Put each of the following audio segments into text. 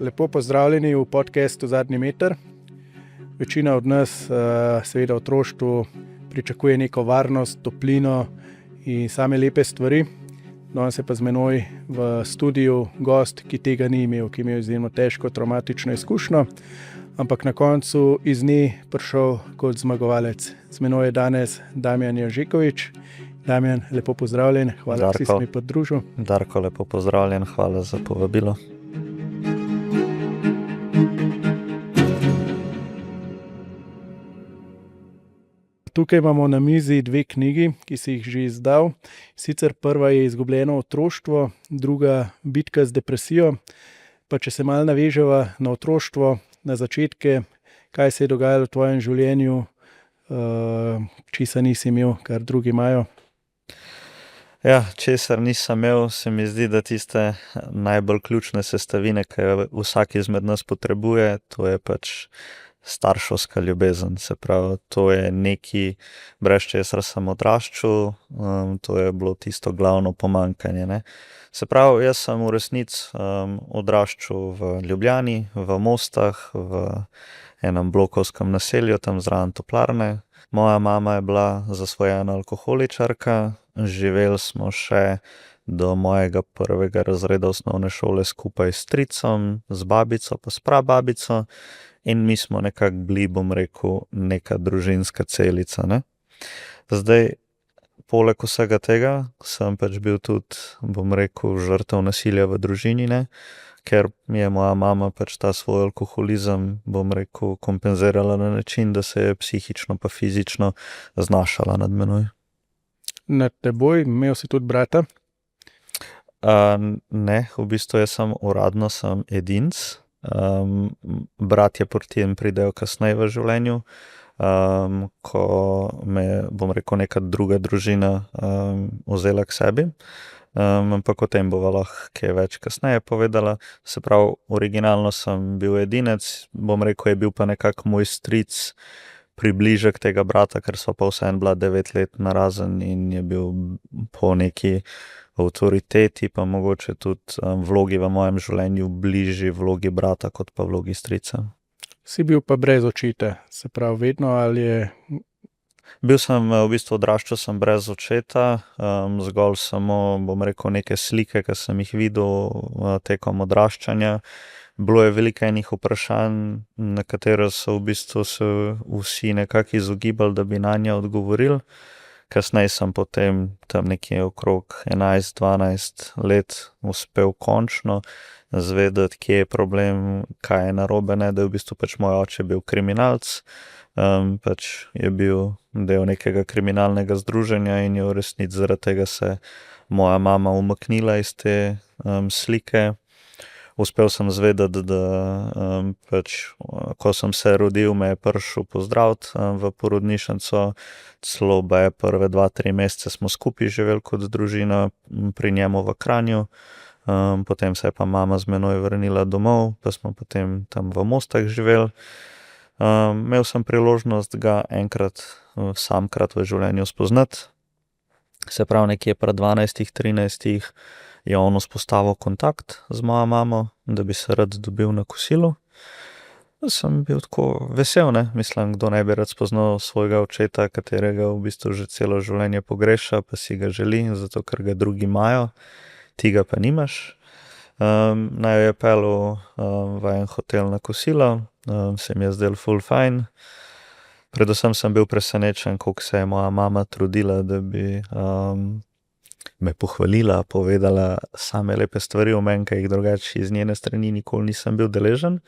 Lepo pozdravljeni v podcastu Zadnji meter. Večina od nas, seveda v otroštvu, pričakuje neko varnost, toplino in same lepe stvari. Danes je pa z menoj v studiu gost, ki tega ni imel, ki je imel izjemno težko, travmatično izkušnjo, ampak na koncu iz nje prišel kot zmagovalec. Z menoj je danes Damjan Janžekovič. Damjan, lepo pozdravljen, hvala, da si se mi pridružil. Darko, lepo pozdravljen, hvala za povabilo. Tukaj imamo na mizi dve knjigi, ki si jih že izdal. Sicer prva je Izgubljeno otroštvo, druga Bitka z depresijo. Pa če se malo naveževa na otroštvo, na začetke, kaj se je dogajalo v tvojem življenju, česa nisi imel, kar drugi imajo? Ja, česar nisem imel, se mi zdi, da tiste najbolj ključne sestavine, ki vsak izmed nas potrebuje, to je pač starševska ljubezen. Se pravi, to je nekaj, brez česar sem odraščal, to je bilo tisto glavno pomanjkanje, ne. Se pravi, jaz sem v resnici odraščal v Ljubljani, v Mostah, v enem blokovskem naselju, tam zraven toplarne. Moja mama je bila zasvojena alkoholičarka, živeli smo še do mojega prvega razreda osnovne šole skupaj s stricem, z babico pa s prababico in mi smo nekako bili, bom rekel, neka družinska celica, ne. Zdaj, poleg vsega tega sem pač bil tudi, bom rekel, žrtev nasilja v družini, ne, ker mi je moja mama pač ta svoj alkoholizem, bom rekel, kompenzirala na način, da se je psihično pa fizično znašala nad menoj. Nad teboj, imel si tudi brata? Ne, v bistvu jaz sem uradno edinc. Bratje potem pridejo kasneje v življenju, ko me, bom rekel, neka druga družina vzela k sebi. Ampak o tem bova lahko kaj več kasneje povedala. Se pravi, originalno sem bil edinec, bom rekel, je bil pa nekako moj stric približek tega brata, ker sva pa vseeno bila 9 let narazen in je bil po neki avtoriteti, pa mogoče tudi vlogi v mojem življenju bližji vlogi brata kot pa vlogi strica. Si bil pa brez očeta, se pravi vedno, ali je... Bil sem, v bistvu odraščal sem brez očeta, zgolj samo, bom rekel, neke slike, ki sem jih videl tekom odraščanja. Bilo je veliko enih vprašanj, na katero so v bistvu se vsi nekako izogibali, da bi nanje odgovorili. Kasneje sem potem tam nekje okrog 11-12 let uspel končno zvedeti, kje je problem, kaj je narobe, ne, da je v bistvu pač moj oče bil kriminalec. Pač je bil del nekega kriminalnega združenja in je v resnici zaradi tega se moja mama umaknila iz te slike. Uspel sem zvedeti, da pač, ko sem se rodil, me je prišel pozdraviti v porodnišnico, celo prve 2-3 mesece smo skupaj živeli kot družina pri njemu v Kranju. Potem se je pa mama z menoj vrnila domov, pa smo potem tam v Mostah živeli. Imel sem priložnost ga enkrat samkrat v življenju spoznati. Se pravi, nekje pri 12-13 je on vzpostavil kontakt z mojo mamo, da bi se rad dobil na kosilu. Sem bil tako vesel, ne, mislim, kdo ne bi rad spoznal svojega očeta, katerega v bistvu že celo življenje pogreša, pa si ga želi, zato ker ga drugi imajo, ti ga pa nimaš. Naj jo je peljal v en hotel na kosilo, se mi je zdel ful fajn. Predvsem sem bil presenečen, koliko se je moja mama trudila, da bi me pohvalila, povedala same lepe stvari o meni, ki jih drugače iz njene strani nikoli nisem bil deležen.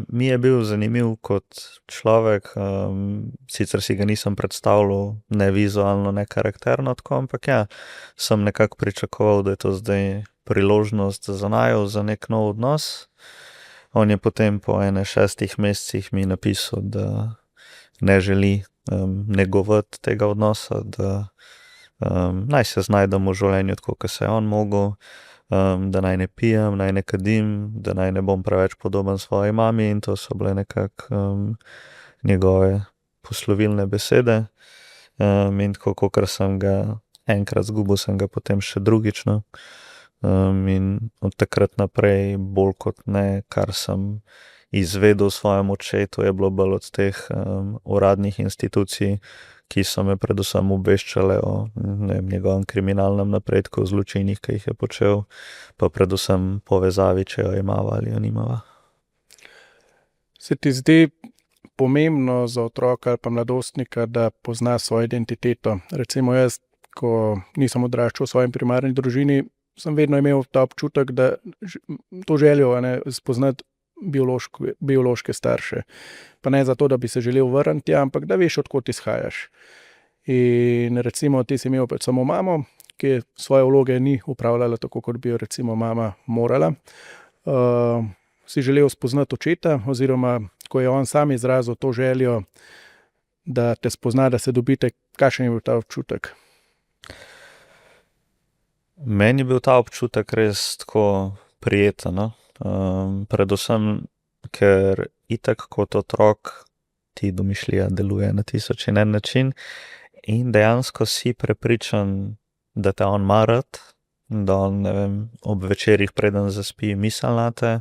Mi je bil zanimiv kot človek, sicer si ga nisem predstavljal ne vizualno, ne karakterno tako, ampak ja, sem nekako pričakoval, da je to zdaj priložnost za naju, za nek nov odnos. On je potem po 6 mesecih mi napisal, da ne želi negovati tega odnosa, da naj se znajdem v življenju tako, kot se je on mogel, da naj ne pijem, naj ne kadim, da naj ne bom preveč podoben svoji mami, in to so bile nekako njegove poslovilne besede. In tako, kakor sem ga enkrat zgubil, sem ga potem še drugič, no. In od takrat naprej, bolj kot ne, kar sem izvedel o svojem očetu, je bilo bolj od teh uradnih institucij, ki so me predvsem obveščale o njegovem kriminalnem napredku, zločinih, ki jih je počel, pa predvsem povezavi, če jo imava ali jo nimava. Se ti zdi pomembno za otroka ali pa mladostnika, da pozna svojo identiteto? Recimo jaz, ko nisem odraščal v svoji primarni družini, sem vedno imel ta občutek, da to željo spoznati biološke starše. Pa ne zato, da bi se želel vrniti, ampak da veš, odkot izhajaš. In recimo ti si imel samo mamo, ki svoje vloge ni upravljala tako, kot bi jo recimo mama morala. Si želel spoznati očeta, oziroma ko je on sam izrazil to željo, da te spozna, da se dobite, kakšen je bil ta občutek? Meni je bil ta občutek res tako prijeten, no? Predvsem, ker itak kot otrok ti domišljija deluje na 1001 način in dejansko si prepričan, da te on ima rad, da on, ne vem, ob večerih preden zaspi misel nate,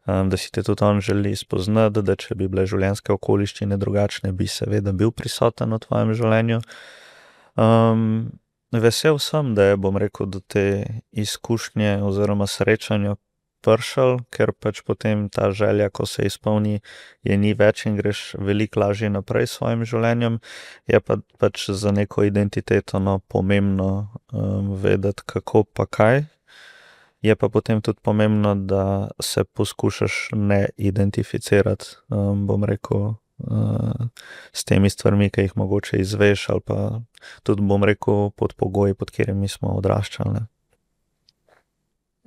da si te tudi on želi spoznati, da če bi bile življenjske okoliščine drugačne, bi seveda bil prisoten v tvojem življenju. Vesel sem, da je, bom rekel, do te izkušnje oziroma srečanja prišel, ker pač potem ta želja, ko se izpolni, je ni več in greš veliko lažje naprej s svojim življenjem. Je pa pač za neko identiteto pomembno vedeti, kako pa kaj. Je pa potem tudi pomembno, da se poskušaš ne identificirati, bom rekel, s temi stvarmi, ki jih mogoče izveš, ali pa tudi, bom rekel, pod pogoji, pod katerimi smo odraščali, ne.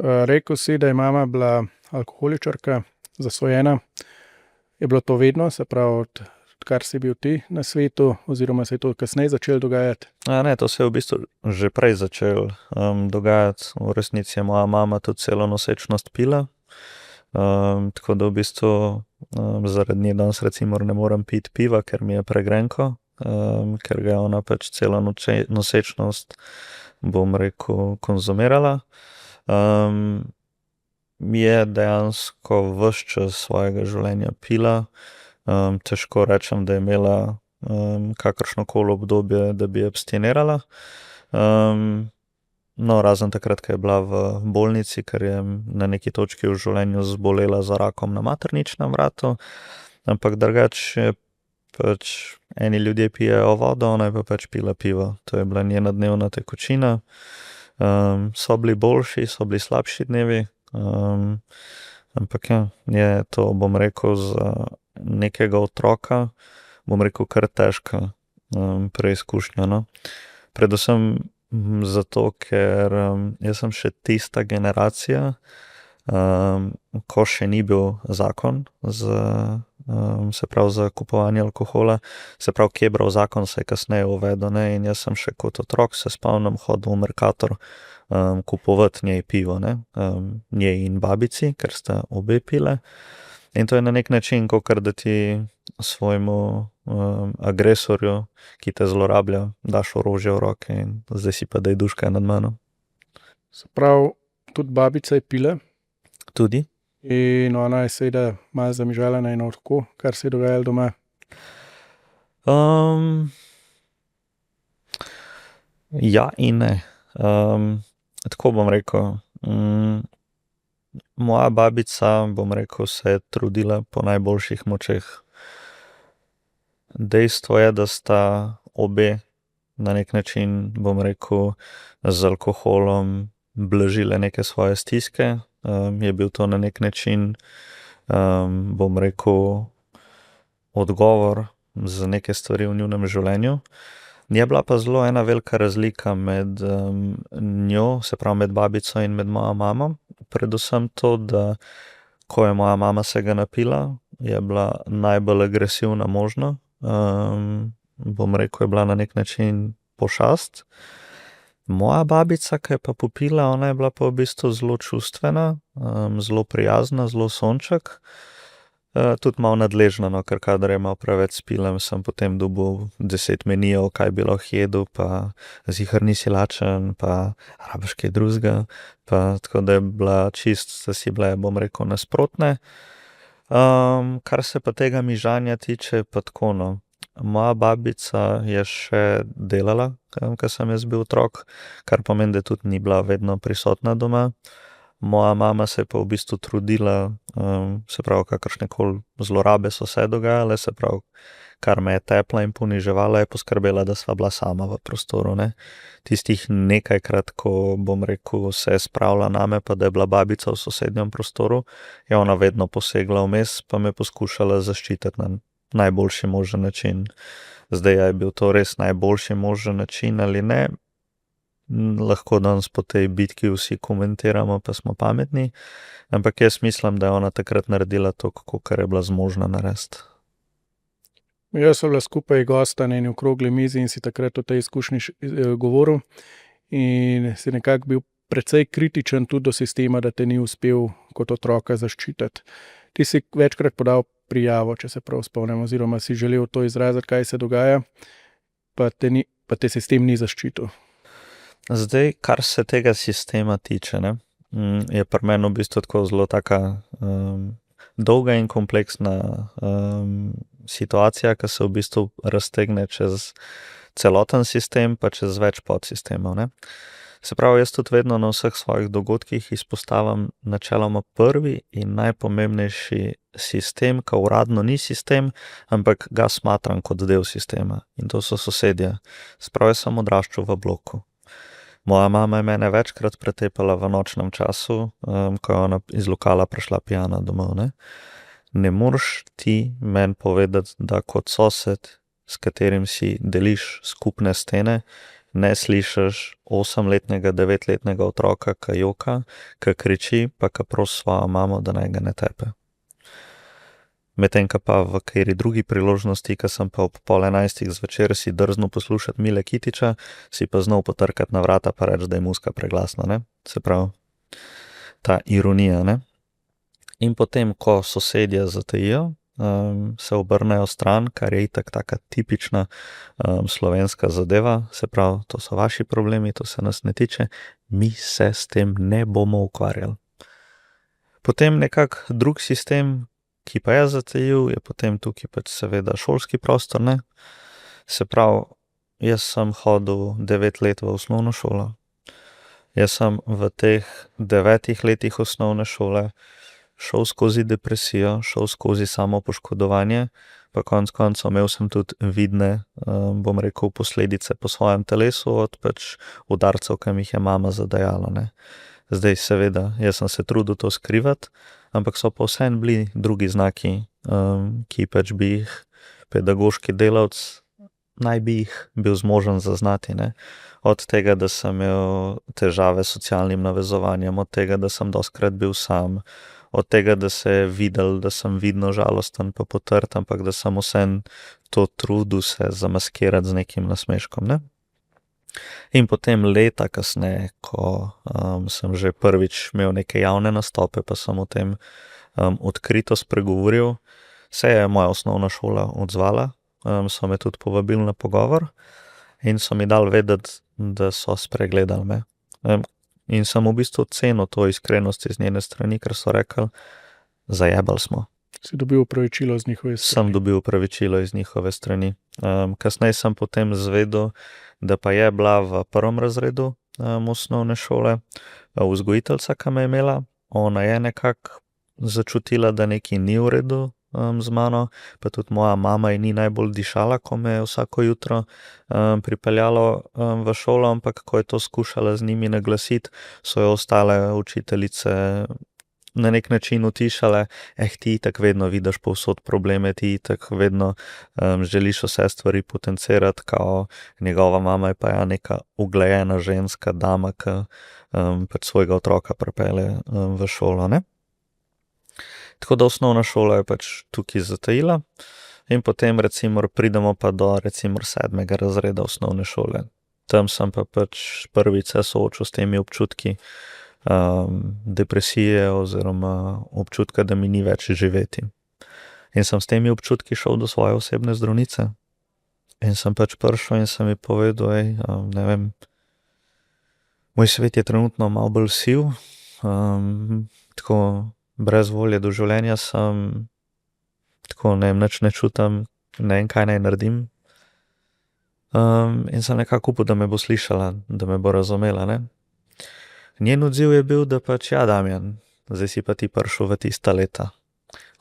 Rekel si, da je mama bila alkoholičarka, zasvojena. Je bilo to vedno, se pravi, odkar si bil ti na svetu, oziroma se je to kasneje začelo dogajati? Ne, to se je v bistvu že prej začelo dogajati. V resnici je moja mama tudi celo nosečnost pila. Tako da v bistvu zaradi nje danes recimo ne morem piti piva, ker mi je pregrenko, ker ga je ona pač celo nosečnost, bom rekel, konzumirala. Je dejansko ves čas svojega življenja pila. Težko rečem, da je imela kakršnokoli obdobje, da bi abstinirala. No, razen takrat, ko je bila v bolnici, ker je na neki točki v življenju zbolela za rakom na materničnem vratu. Ampak drugače pač eni ljudje pijejo vodo, ona je pa pač pila pivo. To je bila njena dnevna tekočina. So bili boljši, so bili slabši dnevi. Ampak ja, je to, bom rekel, za nekega otroka, bom rekel, kar težka preizkušnja, no. Predvsem zato, ker jaz sem še tista generacija, ko še ni bil zakon se pravi za kupovanje alkohola, se pravi Kebrov zakon se je kasneje uvedel, ne, in jaz sem še kot otrok se spomnim hodil v Mercator kupovati njej pivo, ne, njej in babici, ker sta obe pile. In to je na nek način, kakor da ti svojemu agresorju, ki te zlorablja, daš orožje v roke in zdaj si pa daj duška nad mano. Se pravi, tudi babica je pila? Tudi. In ona je seveda malo zamižala in tako, kar se je dogajalo doma? Ja in ne. Tako bom rekel. Moja babica, bom rekel, se je trudila po najboljših močeh. Dejstvo je, da sta obe na nek način, bom rekel, z alkoholom blažile neke svoje stiske. Je bil to na nek način, bom rekel, odgovor za neke stvari v njunem življenju. Je bila pa zelo ena velika razlika med njo, se pravi med babico in med mojo mamo. Predvsem to, da ko je moja mama se ga napila, je bila najbolj agresivna možna. Bom rekel, je bila na nek način pošast. Moja babica, ki je pa popila, ona je bila pa v bistvu zelo čustvena, zelo prijazna, zelo sonček. Tudi malo nadležno, no, ker kadar je malo preveč spilem, sem potem dobil 10 menijev, kaj bi lahko jedel, pa zihar nisi lačen, pa rabiš kaj drugega, pa tako da je bila da si bile, bom rekel, nasprotne. Kar se pa tega mižanja tiče, pa tako, no. Moja babica je še delala, ko sem jaz bil otrok, kar pomeni, da tudi ni bila vedno prisotna doma. Moja mama se je pa v bistvu trudila, se pravi, kakršnekoli zlorabe so se dogajale, se pravi, kar me je tepla in poniževala, je poskrbela, da sva bila sama v prostoru, ne. Tistih nekajkrat, ko, bom rekel, se je spravila name, pa da je bila babica v sosednjem prostoru, je ona vedno posegla vmes, pa me poskušala zaščititi na najboljši možen način. Zdaj, je bil to res najboljši možen način ali ne, lahko danes po tej bitki vsi komentiramo, pa smo pametni, ampak jaz mislim, da je ona takrat naredila to, kar je bila zmožna narediti. Jaz sem bila skupaj gosta na eni okrogli mizi in si takrat o tej izkušnji govoril in si nekako bil precej kritičen tudi do sistema, da te ni uspel kot otroka zaščititi. Ti si večkrat podal prijavo, če se prav spomnim, oziroma si želel to izraziti, kaj se dogaja, pa te sistem ni zaščitil. Zdaj, kar se tega sistema tiče, ne, je pri meni v bistvu tako zelo taka dolga in kompleksna situacija, ki se v bistvu raztegne čez celoten sistem, pa čez več podsistemov, ne. Se pravi, jaz tudi vedno na vseh svojih dogodkih izpostavim načeloma prvi in najpomembnejši sistem, ki uradno ni sistem, ampak ga smatram kot del sistema. In to so sosedje. Se pravi, jaz sem odraščal v bloku. Moja mama je mene večkrat pretepala v nočnem času, ko je ona iz lokala prišla pijana domov, ne. Ne moreš ti meni povedati, da kot sosed, s katerim si deliš skupne stene, ne slišiš 8-letnega, 9-letnega otroka, ki joka, ki kriči, pa ki prosi svojo mamo, da naj ga ne tepe. Medtem pa v kateri drugi priložnosti, ko sem pa ob 10:30 zvečer si drznil poslušati Mile Kitiča, si pa znal potrkati na vrata pa reči, da je muzika preglasna, ne. Se pravi, ta ironija, ne. In potem, ko sosedje zatajijo, se obrnejo stran, kar je itak taka tipična slovenska zadeva, se pravi, to so vaši problemi, to se nas ne tiče, mi se s tem ne bomo ukvarjali. Potem nekak drug sistem, ki pa je zatajil, je potem tukaj pač seveda šolski prostor, ne. Se pravi, jaz sem hodil 9 let v osnovno šolo. Jaz sem v teh 9 letih osnovne šole šel skozi depresijo, šel skozi samopoškodovanje, pa konec koncev imel sem tudi vidne, bom rekel, posledice po svojem telesu od pač udarcev, ki mi jih je mama zadajala, ne. Zdaj seveda, jaz sem se trudil to skrivati, ampak so pa vseeno bili drugi znaki, ki pač bi jih pedagoški delavec naj bi jih bil zmožen zaznati, ne. Od tega, da sem imel težave s socialnim navezovanjem, od tega, da sem dostikrat bil sam, od tega, da se je videl, da sem vidno žalosten pa potrt, ampak da sem vseeno to trudil se zamaskirati z nekim nasmeškom, ne. In potem leta kasneje, ko sem že prvič imel neke javne nastope, pa sem o tem odkrito spregovoril, se je moja osnovna šola odzvala, so me tudi povabili na pogovor in so mi dali vedeti, da so spregledali me. In sem v bistvu cenil to iskrenost iz njene strani, ker so rekli, zajebali smo. Si dobil opravičilo z njihove strani? Sem dobil opravičilo iz njihove strani. Kasneje sem potem zvedel, da pa je bila v 1. razredu osnovne šole vzgojiteljica, ki me je imela. Ona je nekako začutila, da nekaj ni v redu z mano, pa tudi moja mama ji ni najbolj dišala, ko me je vsako jutro pripeljalo v šolo, ampak ko je to skušala z njimi naglasiti, so jo ostale učiteljice na nek način utišale, ti itak vedno vidiš povsod probleme, ti itak vedno želiš vse stvari potencirati, kao njegova mama je pa ja neka uglejena ženska dama, ki pač svojega otroka pripelje v šolo, ne. Tako da osnovna šola je pač tukaj zatajila in potem recimo pridemo pa do recimo 7. razreda osnovne šole. Tam sem pa pač prvič se soočil s temi občutki depresije oziroma občutka, da mi ni več živeti. In sem s temi občutki šel do svoje osebne zdravnice. In sem pač prišel in sem ji povedal, ne vem, moj svet je trenutno malo bolj siv, tako brez volje do življenja sem, tako ne vem, nič ne čutim, ne vem, kaj naj naredim. In sem nekako upal, da me bo slišala, da me bo razumela, ne. Njen odziv je bil, da pač ja, Damjan, zdaj si pa ti prišel v tista leta.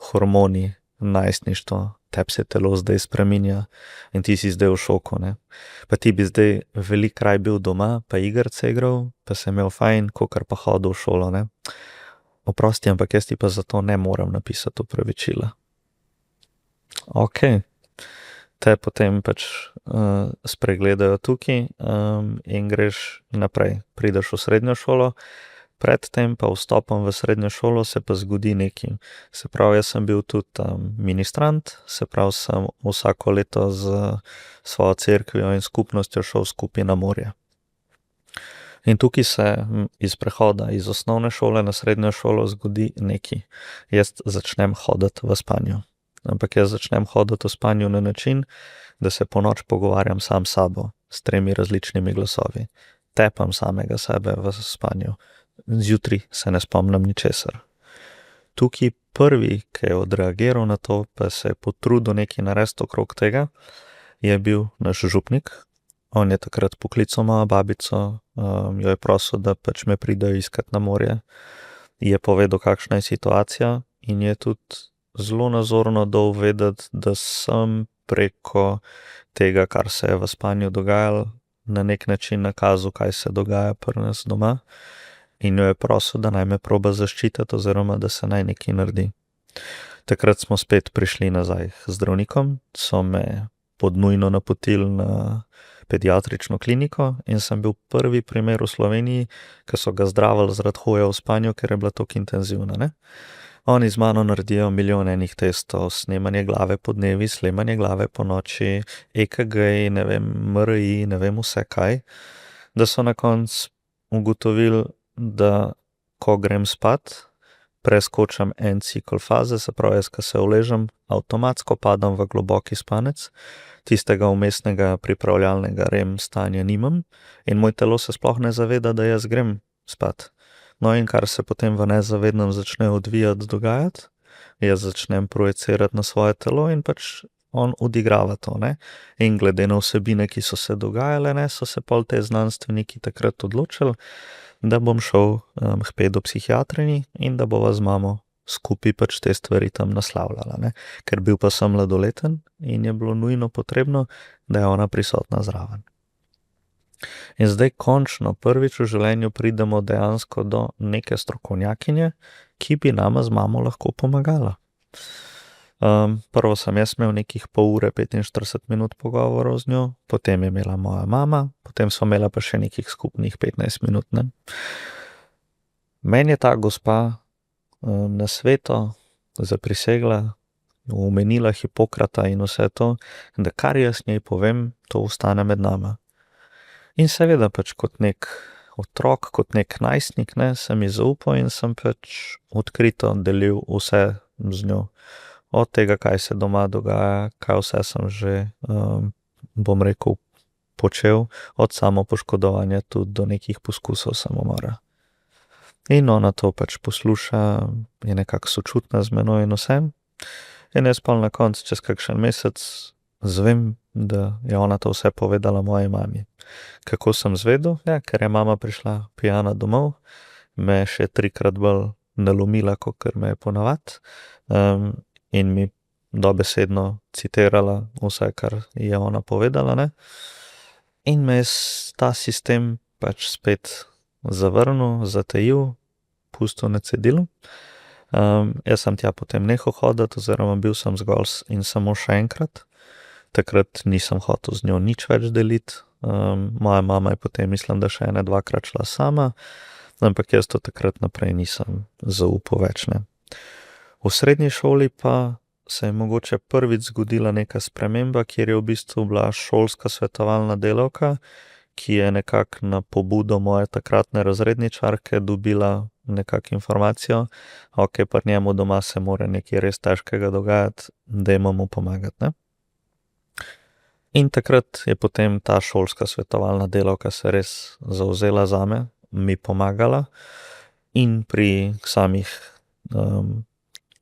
Hormoni, najstništvo, tebi se telo zdaj spreminja in ti si zdaj v šoku, ne. Pa ti bi zdaj veliko raj bil doma, pa igrice igral, pa se imel fajn, kakor pa hodil v šolo, ne. Oprosti, ampak jaz ti pa zato ne morem napisati opravičila. Okej. Te potem pač spregledajo tukaj in greš naprej. Prideš v srednjo šolo, predtem pa vstopom v srednjo šolo se pa zgodi nekaj. Se pravi, jaz sem bil tudi ministrant, se pravi, sem vsako leto z svojo cerkvijo in skupnostjo šel skupaj na morje. In tukaj se iz prehoda iz osnovne šole na srednjo šolo zgodi nekaj. Jaz začnem hoditi v spanju. Ampak jaz začnem hoditi v spanju na način, da se po noč pogovarjam sam s sabo, s 3 različnimi glasovi. Tepam samega sebe v spanju. Zjutraj se ne spomnim ničesar. Tukaj prvi, ki je odreagiral na to, pa se je potrudil nekaj narediti okrog tega, je bil naš župnik. On je takrat poklical mojo babico, jo je prosil, da pač me pridejo iskat na morje. Je povedal, kakšna je situacija in je tudi zelo nazorno dal vedeti, da sem preko tega, kar se je v spanju dogajalo, na nek način nakazal, kaj se dogaja pri nas doma. In jo je prosil, da naj me proba zaščititi oziroma da se naj nekaj naredi. Takrat smo spet prišli nazaj k zdravnikom, so me podnujno napotili na pediatrično kliniko in sem bil prvi primer v Sloveniji, ki so ga zdravili zaradi hoje v spanju, ker je bila tako intenzivna, ne. Oni z mano naredijo milijon enih testov, snemanje glave po dnevi, snemanje glave po noči, EKG, ne vem, MRI, ne vem vse kaj, da so na koncu ugotovili, da ko grem spat, preskočam en cikl faze, se pravi, jaz, ko se uležem, avtomatsko padam v globoki spanec, tistega vmesnega pripravljalnega REM stanja nimam in moj telo se sploh ne zaveda, da jaz grem spat. No in kar se potem v nezavednem začne odvijati, dogajati, jaz začnem projecirati na svoje telo in pač on odigrava to, ne. In glede na vsebine, ki so se dogajale, ne, so se pol te znanstveniki takrat odločili, da bom šel k pedopsihiatrinji in da bova z mamo skupaj pač te stvari tam naslavljala, ne. Ker bil pa sem mladoleten in je bilo nujno potrebno, da je ona prisotna zraven. In zdaj končno prvič v življenju pridemo dejansko do neke strokovnjakinje, ki bi nama z mamo lahko pomagala. Prvo sem jaz imel nekih pol ure, 45 minut pogovorov z njo, potem je imela moja mama, potem smo imela pa še nekih skupnih 15 minut, ne. Meni je ta gospa na sveto zaprisegla, omenila Hipokrata in vse to, da kar jaz njej povem, to ostane med nama. In seveda pač kot nek otrok, kot nek najstnik, ne, sem ji zaupal in sem pač odkrito delil vse z njo. Od tega, kaj se doma dogaja, kaj vse sem že, bom rekel, počel, od samopoškodovanja tudi do nekih poskusov samomora. In ona to pač posluša, je nekako sočutna z menoj in vsem. In jaz pa na koncu, čez kakšen mesec, zvem, da je ona to vse povedala moji mami. Kako sem zvedel? Ja, ker je mama prišla pijana domov, me še 3-krat bolj nalomila, kakor me je ponavad, in mi dobesedno citirala vse, kar je ona povedala, ne. In me je ta sistem pač spet zavrnil, zatajil, pustil na cedilu. Jaz sem tja potem nehal hoditi, oziroma bil sem zgolj in samo še enkrat. Takrat nisem hotel z njo nič več deliti. Moja mama je potem, mislim, da še 1-2-krat šla sama, ampak jaz to takrat naprej nisem zaupal več, ne. V srednji šoli pa se je mogoče prvič zgodila neka sprememba, kjer je v bistvu bila šolska svetovalna delavka, ki je nekako na pobudo moje takratne razredničarke dobila nekako informacijo, ok, pri njemu doma se mora nekaj res težkega dogajati, dajmo mu pomagati, ne. In takrat je potem ta šolska svetovalna delavka se res zavzela zame, mi pomagala in pri samih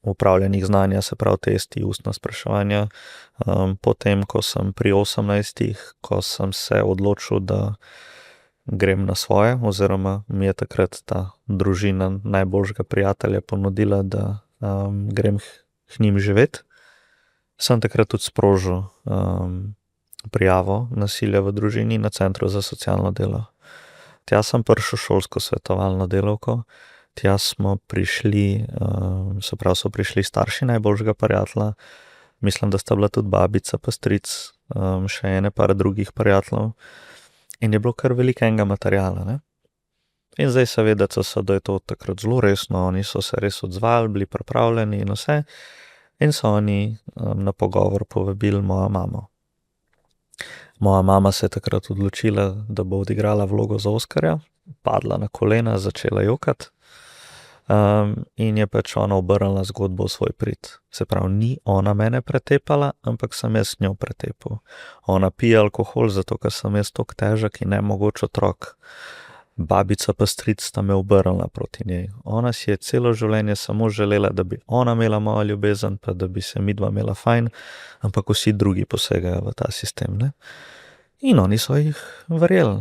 upravljanjih znanja, se pravi testi, ustna spraševanja, potem, ko sem pri 18, ko sem se odločil, da grem na svoje, oziroma mi je takrat ta družina najboljšega prijatelja ponudila, da grem k njim živeti, sem takrat tudi sprožil prijavo nasilja v družini na Centru za socialno delo. Tja sem prišel šolsko svetovalno delavko, tja smo prišli, se pravi, so prišli starši najboljšega prijatelja, mislim, da sta bila tudi babica pa stric, še ene par drugih prijateljev, in je bilo kar veliko enega materiala, ne. In zdaj seveda CSD je to takrat zelo resno, oni so se res odzvali, bili pripravljeni in vse, in so oni na pogovor povabili mojo mamo. Moja mama se je takrat odločila, da bo odigrala vlogo za Oskarja, padla na kolena, začela jokati, in je pač ona obrnila zgodbo v svoj prid. Se pravi, ni ona mene pretepala, ampak sem jaz njo pretepal. Ona pije alkohol, zato ker sem jaz toliko težek in nemogoč otrok. Babica pa stric sta me obrnila proti njej. Ona si je celo življenje samo želela, da bi ona imela mojo ljubezen, pa da bi se midva imela fajn, ampak vsi drugi posegajo v ta sistem, ne. In oni so jih verjeli.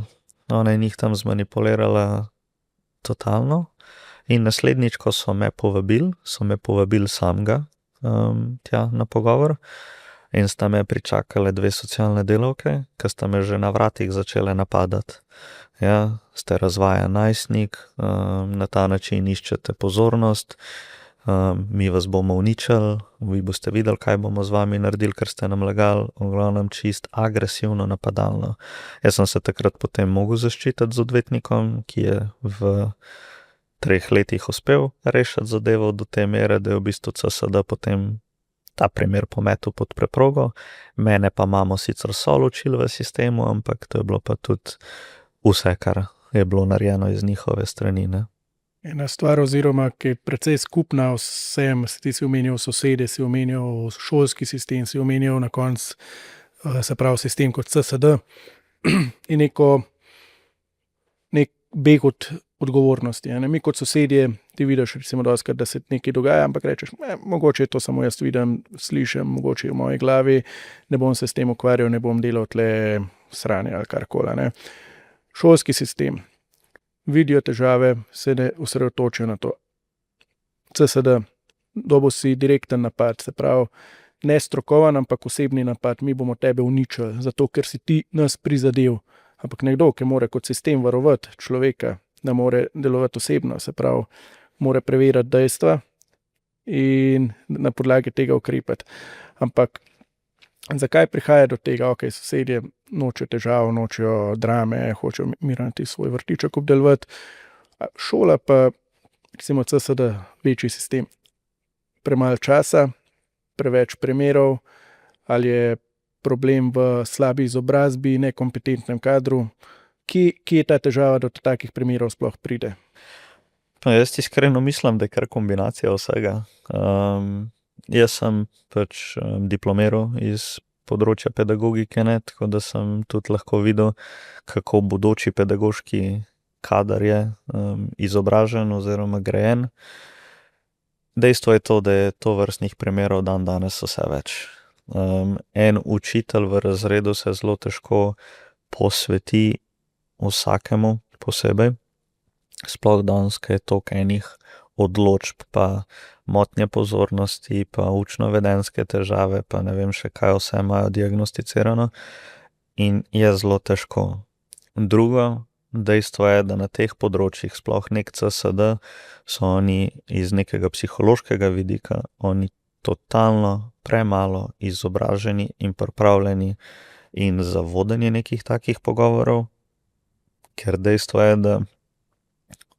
Ona je njih tam zmanipulirala totalno. In naslednjič, ko so me povabili samega tja na pogovor, in sta me pričakale 2 socialne delavke, ki sta me že na vratih začele napadati. Ja, ste razvajen najstnik, na ta način iščete pozornost, mi vas bomo uničili, vi boste videli, kaj bomo z vami naredili, ker ste nam lagali, v glavnem čist agresivno, napadalno. Jaz sem se takrat potem mogel zaščititi z odvetnikom, ki je v 3 letih uspel rešiti zadevo do te mere, da je v bistvu CSD potem ta primer pometel pod preprogo. Mene pa mamo sicer so ločili v sistemu, ampak to je bilo pa tudi vse, kar je bilo narejeno iz njihove strani, ne. Ena stvar, oziroma, ki je precej skupna vsem, ti si omenil sosede, si omenil šolski sistem, si omenil na koncu, se pravi sistem kot CSD, in nek beg od odgovornosti. Ne? Mi kot sosedje, ti vidiš recimo dostikrat, da se nekaj dogaja, ampak rečeš, mogoče je to samo jaz vidim, slišim, mogoče je v moji glavi, ne bom se s tem ukvarjal, ne bom delal tle sranje ali karkoli, ne. Šolski sistem. Vidijo težave, se ne osredotočijo na to. CSD, dobil si direkten napad, se pravi, ne strokovan, ampak osebni napad, mi bomo tebe uničili, zato ker si ti nas prizadel. Ampak nekdo, ki mora kot sistem varovati človeka, ne more delovati osebno, se pravi, mora preverjati dejstva in na podlagi tega ukrepati. Ampak zakaj prihaja do tega? Ok, sosedje nočejo težav, nočejo drame, hočejo mirati svoj vrtiček obdelovati. Šola pa, recimo CSD, večji sistem. Premalo časa, preveč primerov, ali je problem v slabi izobrazbi, nekompetentnem kadru. Kje je ta težava, da do takih primerov sploh pride? Jaz iskreno mislim, da je kar kombinacija vsega. Jaz sem pač diplomiral iz področja pedagogike, ne, tako da sem tudi lahko videl, kako bodoči pedagoški kader je izobražen oziroma grajen. Dejstvo je to, da je tovrstnih primerov danes vse več. En učitelj v razredu se zelo težko posveti vsakemu posebej, sploh danes, ko je toliko enih odločb, pa motnje pozornosti, pa učno-vedenjske težave, pa ne vem še kaj vse imajo diagnosticirano, in je zelo težko. Drugo dejstvo je, da na teh področjih, sploh nek CSD, so oni iz nekega psihološkega vidika, oni totalno premalo izobraženi in pripravljeni in za vodenje nekih takih pogovorov, ker dejstvo je, da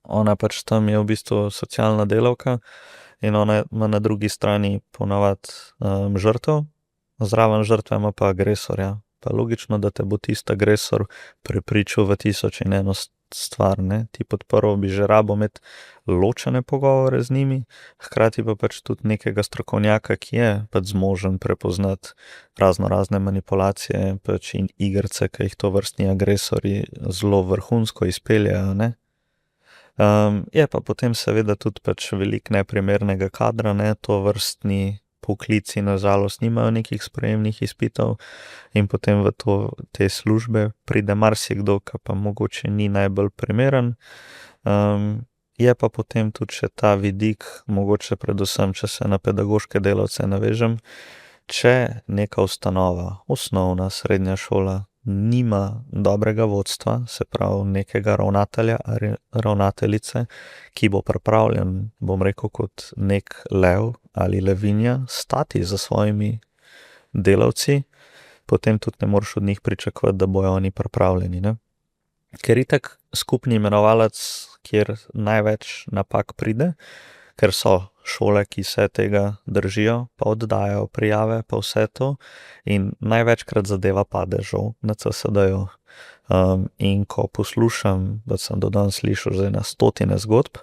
ona pač tam je v bistvu socialna delavka in ona ima na drugi strani ponavadi žrtev, zraven žrtve ima pa agresorja. Pa logično, da te bo tisti agresor prepričal v 1001 stvar, ne. Ti pod prvo bi že rabo imeti ločene pogovore z njimi, hkrati pa pač tudi nekega strokovnjaka, ki je pač zmožen prepoznati razne manipulacije pač in igrice, ki jih tovrstni agresorji zelo vrhunsko izpeljejo, ne. Je pa potem seveda tudi pač veliko neprimernega kadra, ne, tovrstni poklici na žalost nimajo nekih sprejemnih izpitov in potem v te službe pride marsikdo, ki pa mogoče ni najbolj primeren. Je pa potem tudi še ta vidik, mogoče predvsem, če se na pedagoške delavce navežem, če neka ustanova, osnovna, srednja šola, nima dobrega vodstva, se pravi nekega ravnatelja ali ravnateljice, ki bo pripravljen, bom rekel, kot nek lev ali levinja, stati za svojimi delavci, potem tudi ne moreš od njih pričakovati, da bojo oni pripravljeni, ne. Ker itak skupni imenovalec, kjer največ napak pride, ker so šole, ki se tega držijo, pa oddajajo prijave, pa vse to, in največkrat zadeva pade žal na CSD-ju. In ko poslušam, da sem do danes slišal zdaj na stotine zgodb,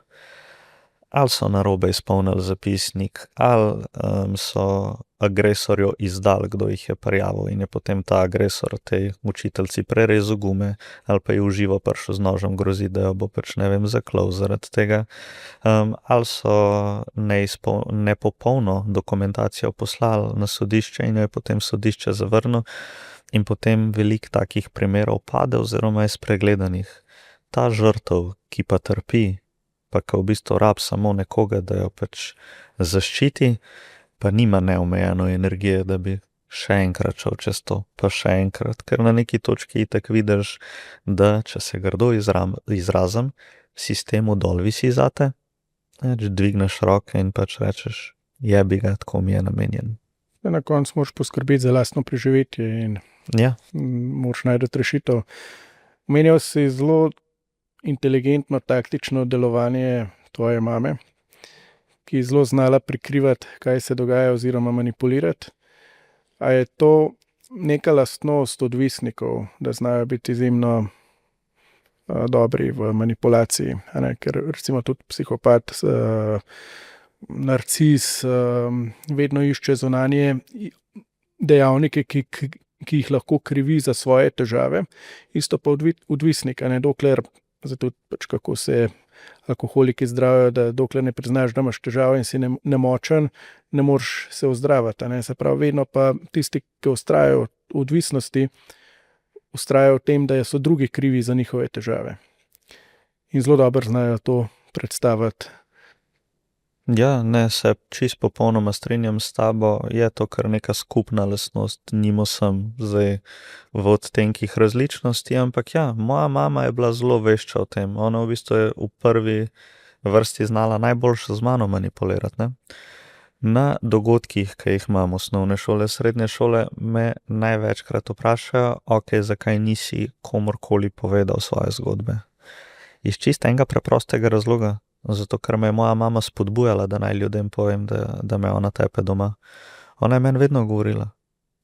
ali so narobe izpolnili zapisnik, ali so agresorju izdali, kdo jih je prijavil in je potem ta agresor tej učiteljici prerezal gume, ali pa je v živo prišel z nožem groziti, da jo bo pač, ne vem, zaklal zaradi tega, ali so nepopolno dokumentacijo poslali na sodišče in jo je potem sodišče zavrnilo in potem veliko takih primerov pade oziroma je spregledanih. Ta žrtev, ki pa trpi, pa ka v bistvu rab samo nekoga, da jo pač zaščiti, pa nima neomejeno energije, da bi še enkrat šel čez to, pa še enkrat, ker na neki točki itak vidiš, da če se grdo izrazim, sistemu dol visi zate, dvigneš roke in pač rečeš, jebi ga, tako mi je namenjen. Na koncu moraš poskrbeti za lastno preživetje in Ja, moraš najti rešitev. Omenjal si zelo inteligentno, taktično delovanje tvoje mame, ki je zelo znala prikrivati, kaj se dogaja oziroma manipulirati. A je to neka lastnost odvisnikov, da znajo biti izjemno dobri v manipulaciji, a ne? Ker recimo tudi psihopat, narcis vedno išče zunanje dejavnike, ki jih lahko krivi za svoje težave, isto pa odvisnik, a ne, dokler, zato pač kako se alkoholiki zdravijo, da dokler ne priznaš, da imaš težave in si nemočen, ne moreš se ozdraviti, a ne. Se pravi, vedno pa tisti, ki vztrajajo v odvisnosti, vztrajajo v tem, da so drugi krivi za njihove težave. In zelo dobro znajo to predstaviti. Ja, ne, se čisto popolnoma strinjam s tabo, je to kar neka skupna lastnost, nimo sem zdaj v odtenkih različnosti, ampak ja, moja mama je bila zelo vešča o tem, ona v bistvu je v prvi vrsti znala najboljše z mano manipulirati, ne. Na dogodkih, ki jih imam, osnovne šole, srednje šole, me največkrat vprašajo, ok, zakaj nisi komorkoli povedal svoje zgodbe. Iz čisto enega preprostega razloga, zato ker me je moja mama spodbujala, da naj ljudem povem, da me ona tepe doma. Ona je meni vedno govorila,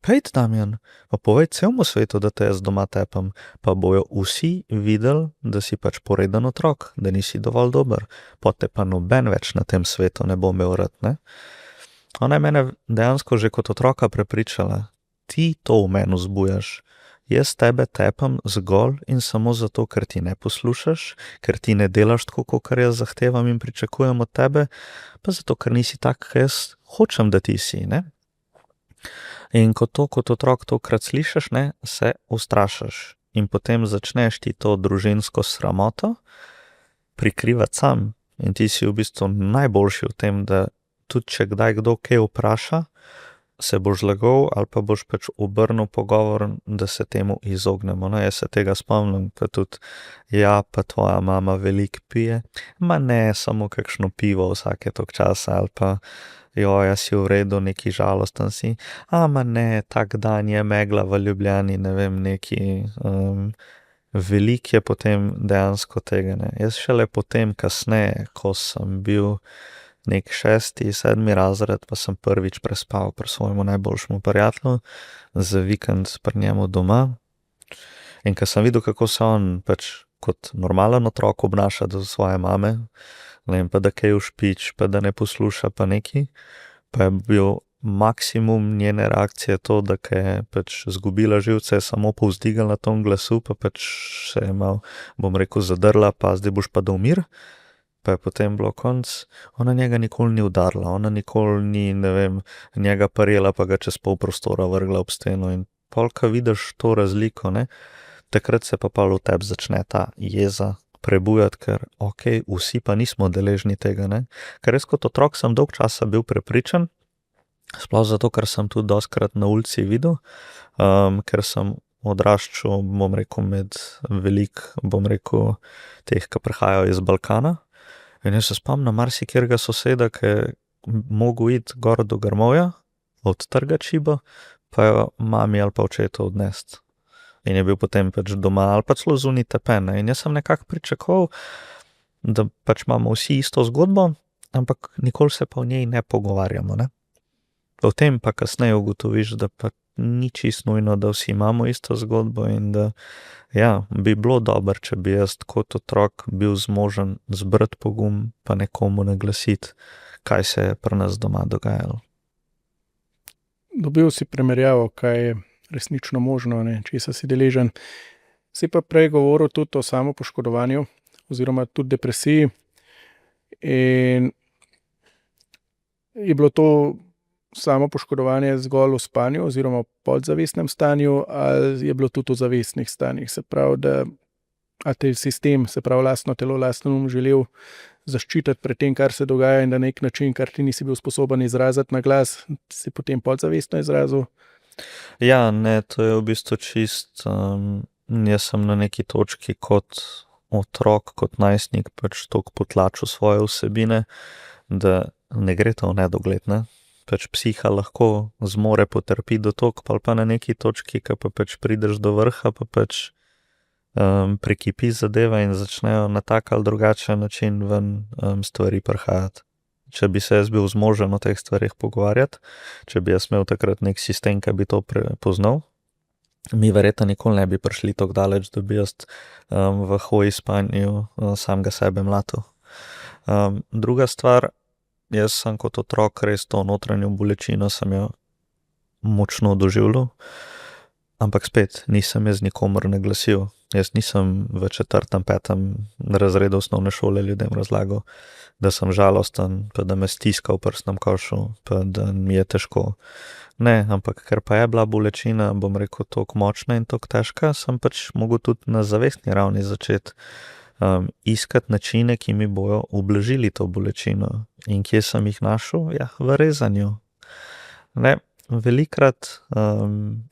pejt, Damjan, pa povej celemu svetu, da te jaz doma tepem, pa bojo vsi videli, da si pač poreden otrok, da nisi dovolj dober, pa te pa noben več na tem svetu ne bo imel rad, ne. Ona je mene dejansko že kot otroka prepričala, ti to v meni vzbujaš, jaz tebe tepem zgolj in samo zato, ker ti ne poslušaš, ker ti ne delaš tako, kot jaz zahtevam in pričakujem od tebe, pa zato, ker nisi tak, kot jaz hočem, da ti si, ne. In ko to kot otrok tokrat slišiš, ne, se ustrašiš in potem začneš ti to družinsko sramoto prikrivati sam in ti si v bistvu najboljši v tem, da tudi če kdaj kdo kaj vpraša, se boš zlagal ali pa boš pač obrnil pogovor, da se temu izognemo. No, jaz se tega spomnim, pa tudi, ja, pa tvoja mama veliko pije, ma ne, samo kakšno pivo vsake toliko časa, ali pa, joj, si v redu, neki žalosten si, ma ne, tak dan je megla v Ljubljani, ne vem, neki, veliko je potem dejansko tega, ne. Jaz šele potem kasneje, ko sem bil nek 6., 7. razred, pa sem prvič prespal pri svojemu najboljšemu prijatelju, za vikend pri njemu doma. In ko sem videl, kako se on pač kot normalen otrok obnaša do svoje mame, ne vem, pa da kaj ušpič, pa da ne posluša pa neki, pa je bil maksimum njene reakcije to, da kaj je pač zgubila živce, je samo povzdigala na tom glasu, pa pač se je mal, bom rekel, zadrla, pa zdaj boš pa da umir. Pa je potem bilo konc, ona njega nikoli ni udarila, ona nikoli ni, ne vem, njega parjela, pa ga čez pol prostora vrgla ob steno in polka vidiš to razliko, ne, takrat se pa v tebi začne ta jeza prebujati, ker vsi pa nismo deležni tega, ne, ker res kot otrok sem dolg časa bil prepričan, sploh zato, ker sem tudi dostkrat na ulici videl, ker sem odraščal, bom rekel, med bom rekel, teh, ki prihajajo iz Balkana. In jaz se spomnim marsikjerega soseda, ki je mogel iti gor do grmovja, odtrgati šibo, pa jo mami ali pa očetu odnesti. In je bil potem pač doma ali pa celo zunaj tepen. In jaz sem nekako pričakoval, da pač imamo vsi isto zgodbo, ampak nikoli se pa o njej ne pogovarjamo, ne. O tem pa kasneje ugotoviš, da pa ni čisto nujno, da vsi imamo isto zgodbo in da ja, bi bilo dobro, če bi jaz kot otrok bil zmožen zbrati pogum pa nekomu naglasiti, kaj se je pri nas doma dogajalo. Dobil si primerjavo, kaj je resnično možno, ne, česa si deležen. Si pa prej govoril tudi o samopoškodovanju oziroma tudi depresiji in je bilo to samopoškodovanje zgolj v spanju oziroma v podzavestnem stanju ali je bilo tudi v zavestnih stanjih, se pravi, da a te sistem, se pravi lastno telo, lastno želel zaščititi pred tem, kar se dogaja in na nek način, kar ti nisi bil sposoben izraziti na glas, si potem podzavestno izrazil? Ja, ne, to je v bistvu čist, jaz sem na neki točki kot otrok, kot najstnik pač toliko potlačil svoje vsebine, da ne gre to v nedogled, ne. Pač psiha lahko zmore potrpi do toliko, pa na neki točki, ko pa pač prideš do vrha, pa pač prekipi zadeva in začnejo na tak ali drugačen način ven stvari prihajati. Če bi se jaz bil zmožen o teh stvarih pogovarjati, če bi jaz imel takrat nek sistem, ki bi to prepoznal, mi verjetno nikoli ne bi prišli tako daleč, da bi jaz v hoji spanju samega sebe mlatil. Druga stvar, jaz sem kot otrok res to notranjo bolečino sem jo močno doživljal, ampak spet nisem jaz nikomur naglasil. Jaz nisem v 4., 5. razredu osnovne šole ljudem razlagal, da sem žalosten, pa da me stiska v prsnem košu, pa da mi je težko. Ne, ampak ker pa je bila bolečina, bom rekel, toliko močna in toliko težka, sem pač mogel tudi na zavestni ravni začeti iskati načine, ki mi bojo ublažili to bolečino. In kje sem jih našel? Ja, v rezanju. Ne, velikrat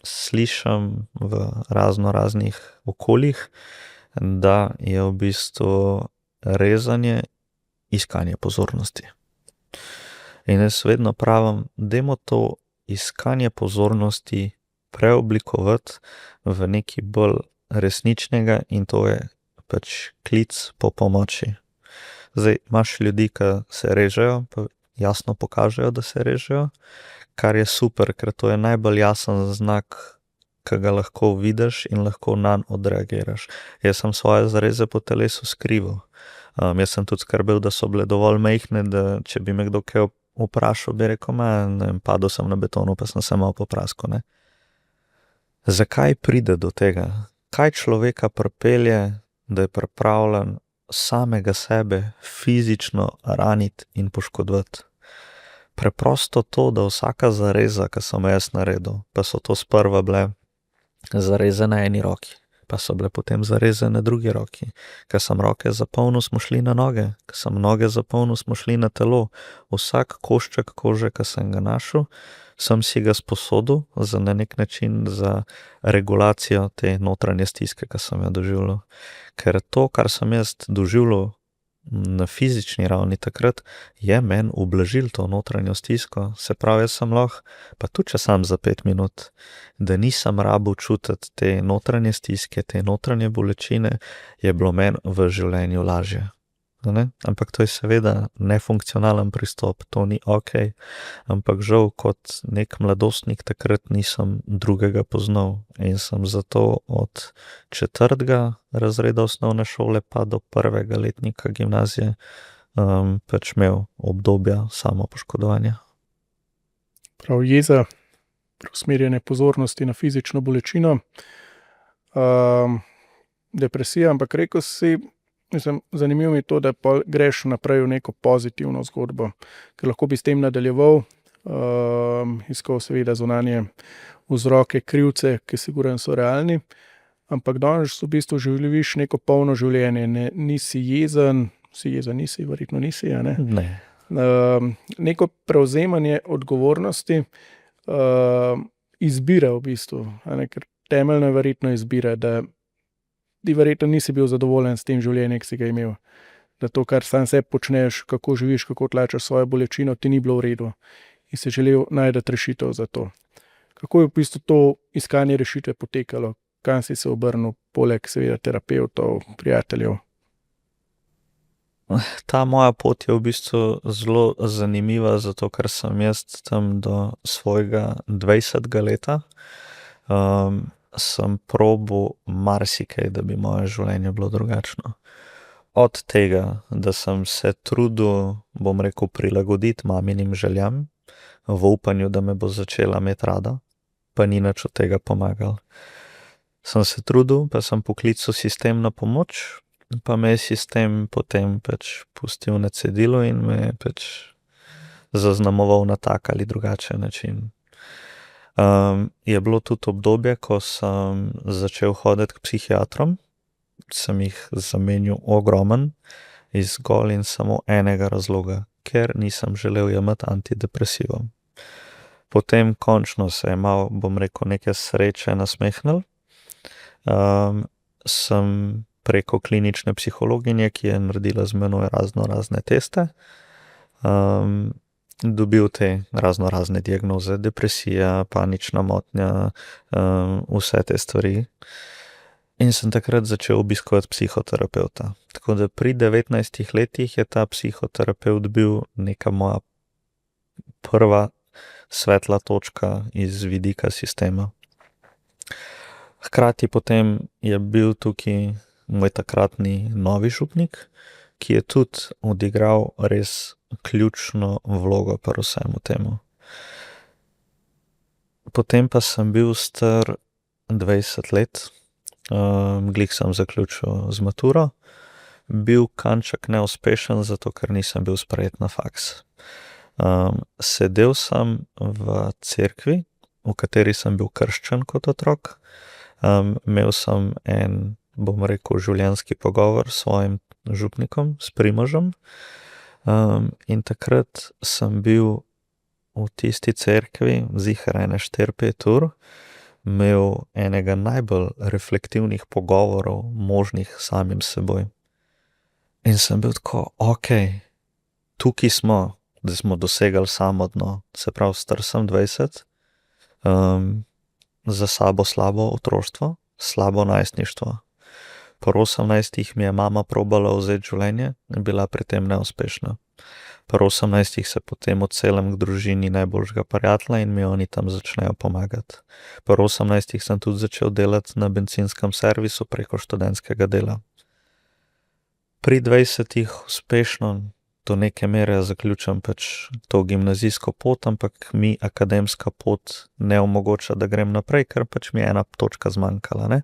slišim v raznih okoljih, da je v bistvu rezanje iskanje pozornosti. In jaz vedno pravim, dajmo to iskanje pozornosti preoblikovati v nekaj bolj resničnega in to je pač klic po pomoči. Zdaj, imaš ljudi, ki se režejo, pa jasno pokažejo, da se režejo, kar je super, ker to je najbolj jasen znak, ki ga lahko vidiš in lahko nanj odreagiraš. Jaz sem svoje zareze po telesu skrival. Jaz sem tudi skrbel, da so bile dovolj majhne, da če bi me kdo kaj vprašal, bi rekel, padel sem na betonu, pa sem se malo popraskal, ne. Zakaj pride do tega? Kaj človeka pripelje, da je pripravljen samega sebe fizično raniti in poškodovati? Preprosto to, da vsaka zareza, ki sem jaz naredil, pa so to sprva bile zareze na eni roki, pa so bile potem zareze na drugi roki. Ko sem roke zapolnil, smo šli na noge, ko sem noge zapolnil, smo šli na telo. Vsak košček kože, ki sem ga našel, sem si ga sposodil na nek način za regulacijo te notranje stiske, ki sem jo doživljal. Ker to, kar sem jaz doživljal na fizični ravni takrat, je meni ublažil to notranjo stisko. Se pravi, jaz sem lahko, pa tudi če sam za 5 minut, da nisem rabil čutiti te notranje stiske, te notranje bolečine, je bilo meni v življenju lažje. Ne? Ampak to je seveda nefunkcionalen pristop, to ni ok. Ampak žal kot nek mladostnik takrat nisem drugega poznal in sem zato od 4. razreda osnovne šole pa do 1. letnika gimnazije pač imel obdobja samopoškodovanja. Prav jeza, preusmerjanje pozornosti na fizično bolečino, depresija, ampak rekel si, zanimivo mi je to, da greš naprej v neko pozitivno zgodbo, ker lahko bi s tem nadaljeval, iskal seveda zunanje vzroke, krivce, ki sigurno so realni, ampak danes v bistvu živiš neko polno življenje, nisi jezen, nisi, verjetno nisi, a ne? Ne. Neko prevzemanje odgovornosti, izbira v bistvu, a ne, ker temeljno je verjetno izbira, da ti verjetno nisi bil zadovoljen s tem življenjem, ki si ga imel. Da to, kar sam sebi počneš, kako živiš, kako tlačaš svojo bolečino, ti ni bilo v redu in si želel najti rešitev za to. Kako je v bistvu to iskanje rešitve potekalo? Kam si se obrnil, poleg seveda terapevtov, prijateljev? Ta moja pot je v bistvu zelo zanimiva, zato ker sem jaz tam do svojega 20. leta sem probal marsikaj, da bi moje življenje bilo drugačno. Od tega, da sem se trudil, bom rekel, prilagoditi maminim željam, v upanju, da me bo začela imeti rada, pa ni nič od tega pomagal. Sem se trudil, pa sem poklical sistem na pomoč, pa me je sistem potem pač pustil na cedilu in me je pač zaznamoval na tak ali drugačen način. Je bilo tudi obdobje, ko sem začel hoditi k psihiatrom, sem jih zamenjal ogromen iz zgolj in samo enega razloga, ker nisem želel jemati antidepresivov. Potem končno se je malo, bom rekel, neke sreče nasmehnil. Sem preko klinične psihologinje, ki je naredila z menoj razne teste, dobil te razne diagnoze, depresija, panična motnja, vse te stvari. In sem takrat začel obiskovati psihoterapeuta. Tako da pri 19 letih je ta psihoterapeut bil neka moja prva svetla točka iz vidika sistema. Hkrati potem je bil tukaj moj takratni novi župnik, ki je tudi odigral res ključno vlogo pri vsemu temu. Potem pa sem bil star 20 let, glih sem zaključil z maturo, bil kanček neuspešen, zato ker nisem bil sprejet na faks. Sedel sem v cerkvi, v kateri sem bil krščen kot otrok, imel sem en, bom rekel, življenjski pogovor s svojim župnikom, s Primožem, in takrat sem bil v tisti cerkvi, ziher ene 4-5 ur, imel enega najbolj reflektivnih pogovorov možnih samim seboj. In sem bil tako, ok, tukaj smo, da smo dosegali samo dno, se pravi, star sem 20, za sabo slabo otroštvo, slabo najstništvo. Po 18 mi je mama probala vzeti življenje in bila pri tem neuspešna. Po 18 se potem odselim k družini najboljšega prijatelja in mi oni tam začnejo pomagati. Po 18 sem tudi začel delati na bencinskem servisu preko študentskega dela. Pri 20 uspešno do neke mere zaključim pač to gimnazijsko pot, ampak mi akademska pot ne omogoča, da grem naprej, ker pač mi je ena točka zmanjkala, ne?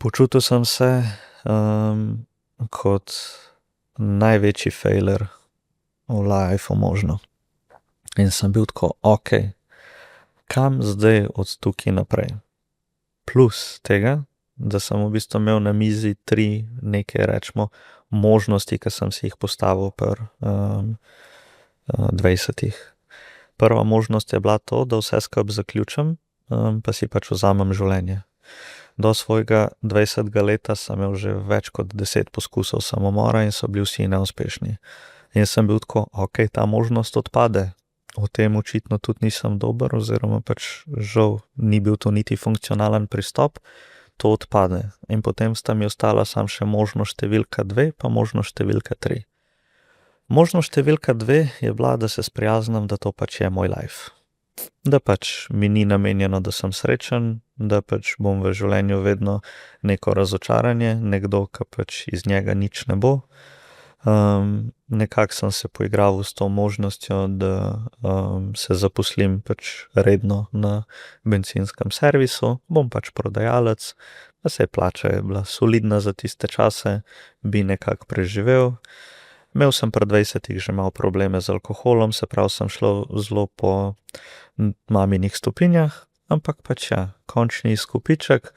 Počutil sem se kot največji failure v lifeu možno. In sem bil tako, ok, kam zdaj od tukaj naprej? Plus tega, da sem v bistvu imel na mizi 3 neke, rečemo, možnosti, ki sem si jih postavil pri 20. Prva možnost je bila to, da vse skupaj zaključim, pa si pač vzamem življenje. Do svojega 20. leta sem imel že več kot 10 poskusov samomora in so bili vsi neuspešni. In sem bil tako, ok, ta možnost odpade. V tem očitno tudi nisem dober, oziroma pač žal ni bil to niti funkcionalen pristop, to odpade. In potem sta mi ostala samo še možnost številka 2 pa možnost številka 3. Možnost številka 2 je bila, da se sprijaznim, da to pač je moj life. Da pač mi ni namenjeno, da sem srečen, da pač bom v življenju vedno neko razočaranje, nekdo, ki pač iz njega nič ne bo. Nekako sem se poigral s to možnostjo, da se zaposlim pač redno na bencinskem servisu, bom pač prodajalec, da se plača je bila solidna za tiste čase, bi nekako preživel. Imel sem pri 20 že malo probleme z alkoholom, se pravi, sem šel zelo po maminih stopinjah, ampak pač ja, končni izkupiček,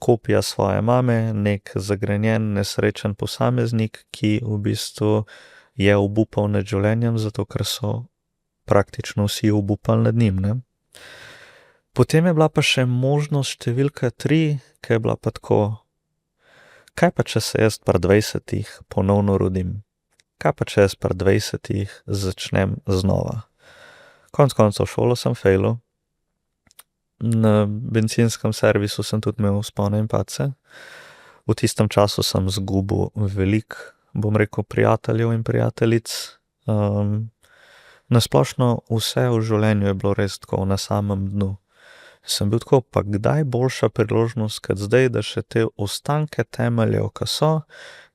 kopija svoje mame, nek zagrenjen, nesrečen posameznik, ki v bistvu je obupal nad življenjem, zato ker so praktično vsi obupali nad njim, ne. Potem je bila pa še možnost številka 3, ki je bila pa tako, kaj pa če se jaz pri 20 ponovno rodim? Kaj pa če jaz pri 20 začnem znova? Konec koncev šolo sem fejlil, na bencinskem servisu sem tudi imel vzpone in padce. V tistem času sem zgubil veliko, bom rekel, prijateljev in prijateljic. Na splošno vse v življenju je bilo res tako na samem dnu. Sem bil tako, pa kdaj boljša priložnost kot zdaj, da še te ostanke temeljev, ki so,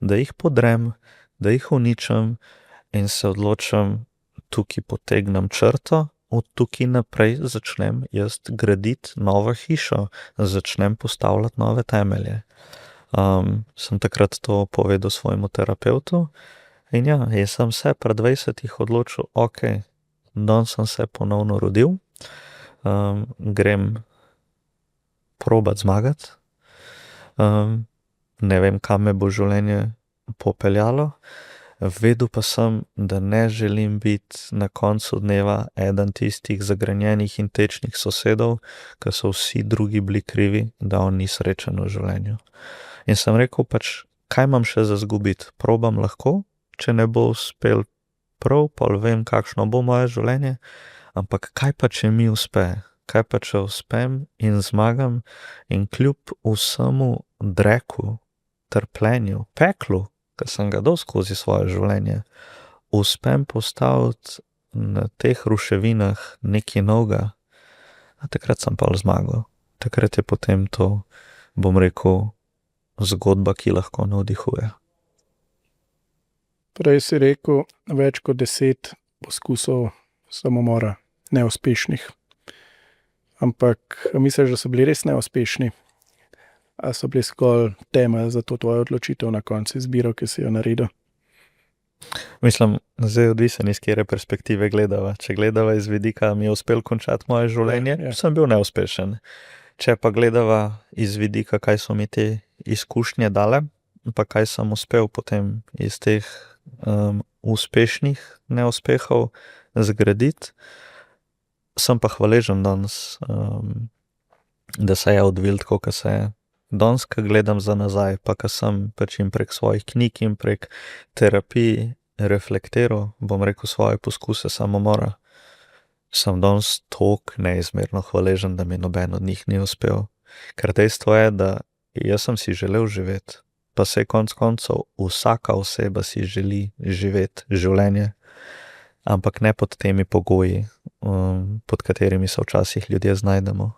da jih podrem, da jih uničem in se odločim, tukaj potegnem črto, od tukaj naprej začnem jaz graditi novo hišo, začnem postavljati nove temelje. Sem takrat to povedal svojemu terapevtu in ja, jaz sem se pri 20 odločil, ok, danes sem se ponovno rodil, grem probat zmagati, ne vem, kam me bo življenje popeljalo, vedel pa sem, da ne želim biti na koncu dneva eden tistih zagrenjenih in tečnih sosedov, ki so vsi drugi bili krivi, da on ni srečen v življenju. In sem rekel pač, kaj imam še za zgubiti? Probam lahko, če ne bo uspel prav, pa vem, kakšno bo moje življenje, ampak kaj pa, če mi uspe? Kaj pa, če uspem in zmagam in kljub vsemu dreku, trpljenju, peklu, ki sem ga dal skozi svoje življenje, uspem postaviti na teh ruševinah nekaj novega, a takrat sem pa zmagal. Takrat je potem to, bom rekel, zgodba, ki lahko navdihuje. Prej si rekel, več kot 10 poskusov samomora, neuspešnih. Ampak misliš, da so bili res neuspešni? A so bili zgolj temelj za to tvojo odločitev na koncu izbiro, ki si jo naredil? Mislim, zdaj odvisen iz katere perspektive gledava. Če gledava iz vidika, mi je uspel končati moje življenje, sem bil neuspešen. Če pa gledava iz vidika, kaj so mi te izkušnje dale, pa kaj sem uspel potem iz teh uspešnih neuspehov zgraditi, sem pa hvaležen danes, da se je odvil tako, kot se je. Danes, ko gledam za nazaj, pa ko sem pač in prek svojih knjig in prek terapij reflektiral, bom rekel, svoje poskuse samomora, sem danes toliko neizmerno hvaležen, da mi noben od njih ni uspel. Ker dejstvo je, da jaz sem si želel živeti, pa se konec koncev vsaka oseba si želi živeti življenje, ampak ne pod temi pogoji, pod katerimi se včasih ljudje znajdemo.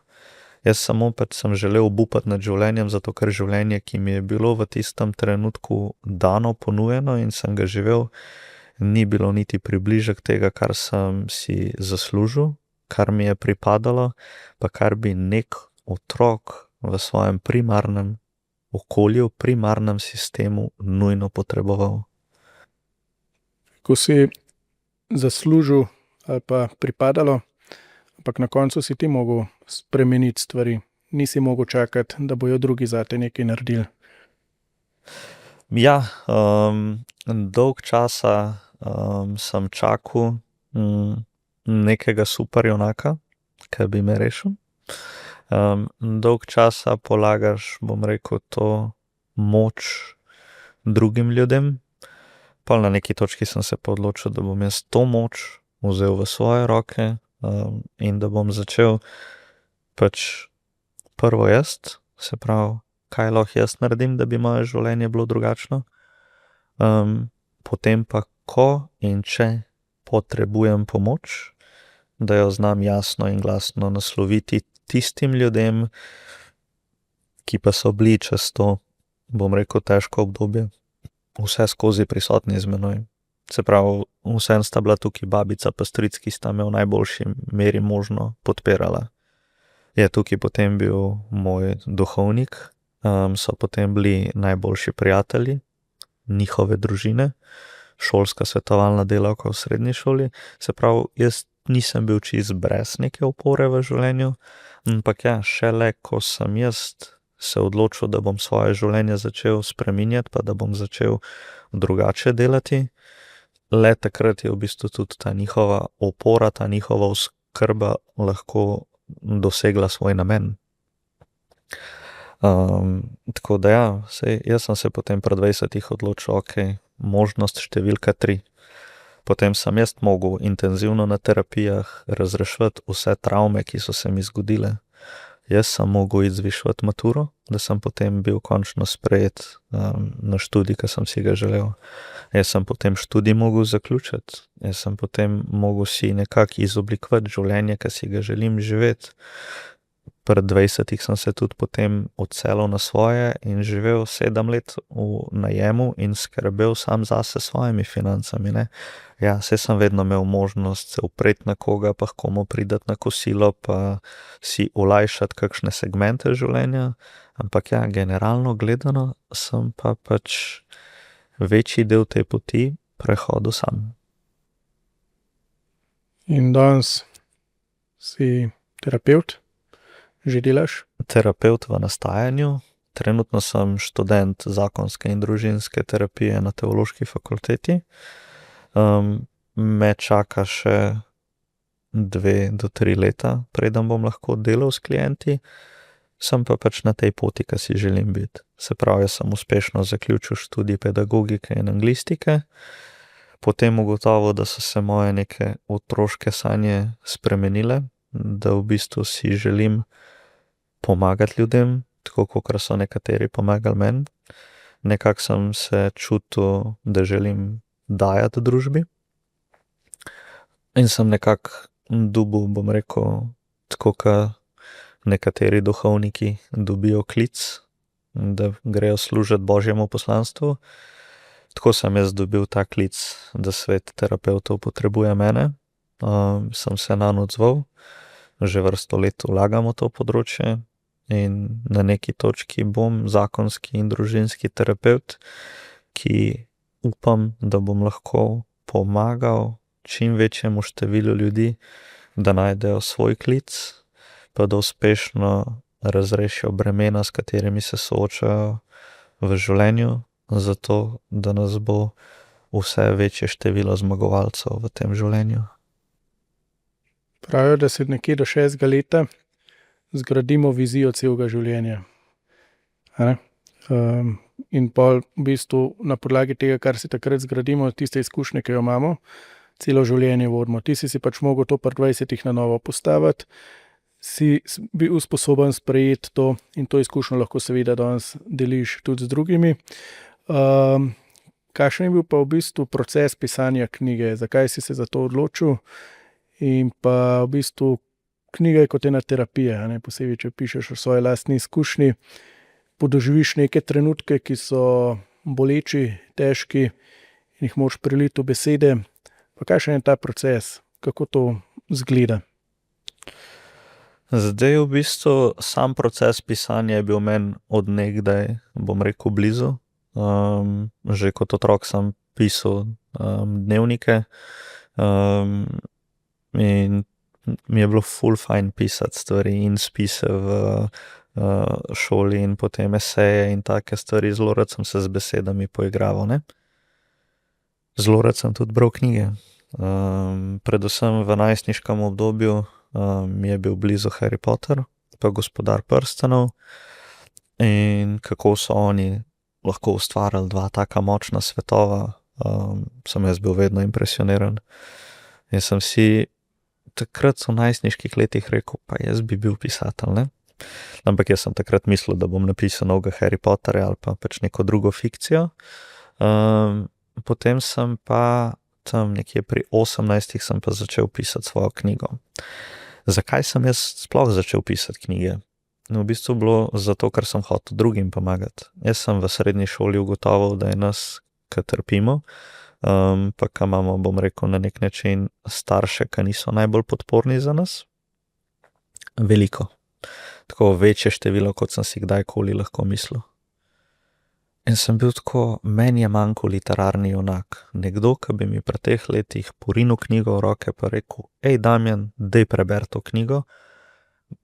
Jaz samo pač sem želel obupati nad življenjem, zato ker življenje, ki mi je bilo v tistem trenutku dano, ponujeno in sem ga živel, ni bilo niti približek tega, kar sem si zaslužil, kar mi je pripadalo, pa kar bi nek otrok v svojem primarnem okolju, primarnem sistemu nujno potreboval. Ko si zaslužil ali pa pripadalo, ampak na koncu si ti mogel spremeniti stvari. Nisi mogel čakati, da bojo drugi zate nekaj naredili. Ja, dolg časa sem čakal nekega super junaka, ki bi me rešil. Dolg časa polagaš, bom rekel, to moč drugim ljudem. Pol na neki točki sem se pa odločil, da bom jaz to moč vzel v svoje roke in da bom začel pač prvo jaz, se pravi kaj lahko jaz naredim, da bi moje življenje bilo drugačno. Potem pa, ko in če potrebujem pomoč, da jo znam jasno in glasno nasloviti tistim ljudem, ki pa so bili čez to, bom rekel, težko obdobje, vse skozi prisotni z menoj. Se pravi, vsem sta bila tukaj babica pa stric, ki sta me v najboljši meri možno podpirala. Je tukaj potem bil moj duhovnik, so potem bili najboljši prijatelji, njihove družine, šolska svetovalna delavka v srednji šoli. Se pravi, jaz nisem bil čist brez neke opore v življenju, ampak ja, šele ko sem jaz se odločil, da bom svoje življenje začel spreminjati, pa da bom začel drugače delati, le takrat je v bistvu tudi ta njihova opora, ta njihova oskrba lahko dosegla svoj namen. Tako da ja, jaz sem se potem pri 20 odločil, ok, možnost številka 3. Potem sem jaz mogel intenzivno na terapijah razrešiti vse travme, ki so se mi zgodile. Jaz sem mogel izvišati maturo, da sem potem bil končno sprejet na študij, ki sem si ga želel. Jaz sem potem študij mogel zaključiti. Jaz sem potem mogel si nekako izoblikovati življenje, ki si ga želim živeti. Pred 20 sem se tudi potem odselil na svoje in živel 7 let v najemu in skrbel sam zase svojimi financami, ne. Ja, saj sem vedno imel možnost se upreti na koga, pa komu pridati na kosilo, pa si olajšati kakšne segmente življenja, ampak ja, generalno gledano sem pa pač večji del te poti prehodil sam. In danes si terapevt? Že delaš? Terapevt v nastajanju. Trenutno sem študent zakonske in družinske terapije na teološki fakulteti. Me čaka še 2 do 3 leta, preden bom lahko delal s klienti. Sem pa pač na tej poti, ki si želim biti. Se pravi, jaz sem uspešno zaključil študij pedagogike in anglistike. Potem ugotovil, da so se moje neke otroške sanje spremenile, da v bistvu si želim pomagati ljudem, tako kot so nekateri pomagali meni. Nekako sem se čutil, da želim dajati družbi. In sem nekako dobil, bom rekel, tako kot nekateri duhovniki dobijo klic, da grejo služiti Božjemu poslanstvu. Tako sem jaz dobil ta klic, da svet terapevtov potrebuje mene. Sem se nanj odzval, že vrsto let vlagam v to področje in na neki točki bom zakonski in družinski terapevt, ki upam, da bom lahko pomagal čim večjemu številu ljudi, da najdejo svoj klic, pa da uspešno razrešijo bremena, s katerimi se soočajo v življenju, zato da nas bo vse večje število zmagovalcev v tem življenju. Pravijo, da se nekje do 6. leta zgradimo vizijo celega življenja. In pol v bistvu na podlagi tega, kar si takrat zgradimo, tiste izkušnje, ki jo imamo, celo življenje vodimo. Ti si pač mogel to pri 20 na novo postaviti, si bil sposoben sprejeti to in to izkušnjo lahko seveda danes deliš tudi z drugimi. Kakšen je bil pa v bistvu proces pisanja knjige? Zakaj si se za to odločil? In pa v bistvu knjiga je kot ena terapija, posebej, če pišeš o svoji lastni izkušnji, podoživiš neke trenutke, ki so boleči, težki in jih moraš preliti v besede. Pa kakšen je ta proces? Kako to izgleda? Zdaj v bistvu sam proces pisanja je bil meni od nekdaj, bom rekel, blizu. Že kot otrok sem pisal dnevnike in mi je bilo ful fajn pisati stvari in spise v šoli in potem eseje in take stvari. Zelo rad sem se z besedami poigraval, ne. Zelo rad sem tudi bral knjige. Predvsem v najstniškem obdobju mi je bil blizu Harry Potter pa Gospodar prstanov in kako so oni lahko ustvarjali 2 taka močna svetova, sem jaz bil vedno impresioniran. In sem si takrat v najstniških letih rekel, pa jaz bi bil pisatelj, ne. Ampak jaz sem takrat mislil, da bom napisal novega Harry Potterja ali pa pač neko drugo fikcijo. Potem sem pa tam nekje pri 18 sem pa začel pisati svojo knjigo. Zakaj sem jaz sploh začel pisati knjige? No, v bistvu bilo zato, ker sem hotel drugim pomagati. Jaz sem v srednji šoli ugotovil, da je nas, ki trpimo, pa ki imamo, bom rekel, na nek način starše, ki niso najbolj podporni za nas, veliko. Tako večje število, kot sem si kdajkoli lahko mislil. In sem bil tako, meni je manjkal literarni junak. Nekdo, ki bi mi pri teh letih porinil knjigo v roke pa rekel, Damjan, dej preber to knjigo,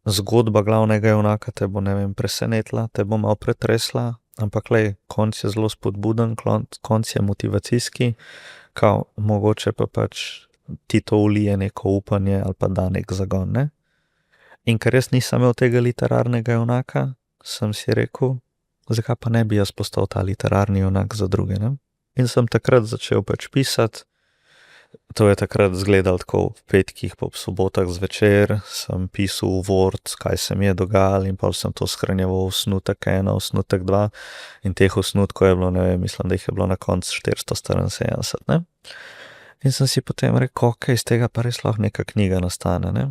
zgodba glavnega junaka te bo, ne vem, presenetila, te bo malo pretresla, ampak konc je zelo spodbuden, konc je motivacijski, kao mogoče pa pač ti to ulije neko upanje ali pa da nek zagon, ne? In ker jaz nisem imel tega literarnega junaka, sem si rekel, zakaj pa ne bi jaz postal ta literarni junak za druge, ne? In sem takrat začel pač pisati. To je takrat izgledalo tako v petkih, pa ob sobotah zvečer, sem pisal v Word, kaj se mi je dogajalo in pa sem to shranjeval osnutek 1, osnutek 2 in teh osnutkov je bilo, ne vem, mislim, da jih je bilo na koncu 474, ne? In sem si potem rekel, iz tega pa res lahko neka knjiga nastane, ne?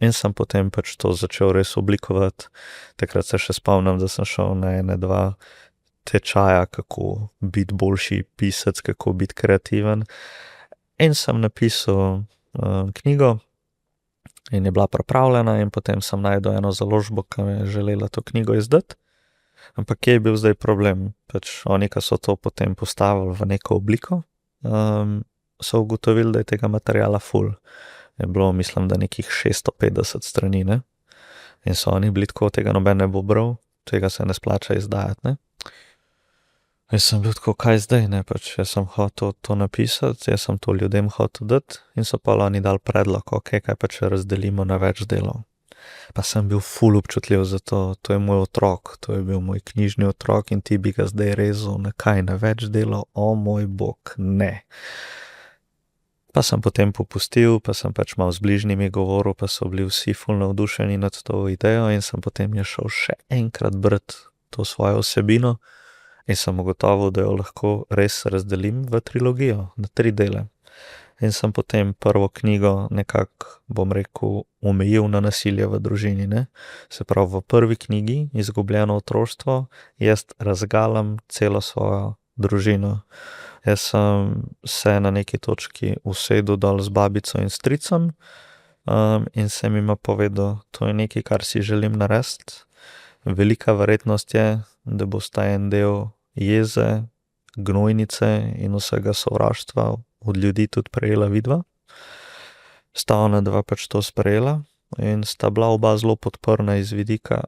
In sem potem pač to začel res oblikovati. Takrat se še spomnim, da sem šel na 1-2 tečaja, kako biti boljši pisec, kako biti kreativen. In sem napisal knjigo in je bila pripravljena in potem sem našel eno založbo, ki mi je želela to knjigo izdati. Ampak kje je bil zdaj problem? Pač oni, ki so to potem postavili v neko obliko, so ugotovili, da je tega materiala ful. Je bilo, mislim, da nekih 650 strani, ne? In so oni bili tako, tega noben ne bo bral, tega se ne splača izdajati, ne? In sem bil tako, kaj zdaj, ne? Pač jaz sem hotel to napisati, jaz sem to ljudem hotel dati in so pa oni dali predlog, kaj pa če razdelimo na več delov. Pa sem bil ful občutljiv za to, to je moj otrok, to je bil moj knjižni otrok in ti bi ga zdaj rezal na kaj, na več delov, moj bog, ne. Pa sem potem popustil, pa sem pač malo z bližnjimi govoril, pa so bili vsi ful navdušeni nad to idejo in sem potem je šel še enkrat brati to svojo vsebino in sem ugotovil, da jo lahko res razdelim v trilogijo, na 3 dele. In sem potem prvo knjigo nekako, bom rekel, omejil na nasilje v družini, ne? Se pravi, v prvi knjigi, Izgubljeno otroštvo, jaz razgalam celo svojo družino. Jaz sem se na neki točki usedel dol z babico in stricem in sem jima povedal, to je nekaj, kar si želim narediti. Velika verjetnost je, da bosta en del jeze, gnojnice in vsega sovraštva od ljudi tudi prejela vidva. Sta ona dva pač to sprejela in sta bila oba zelo podporna iz vidika,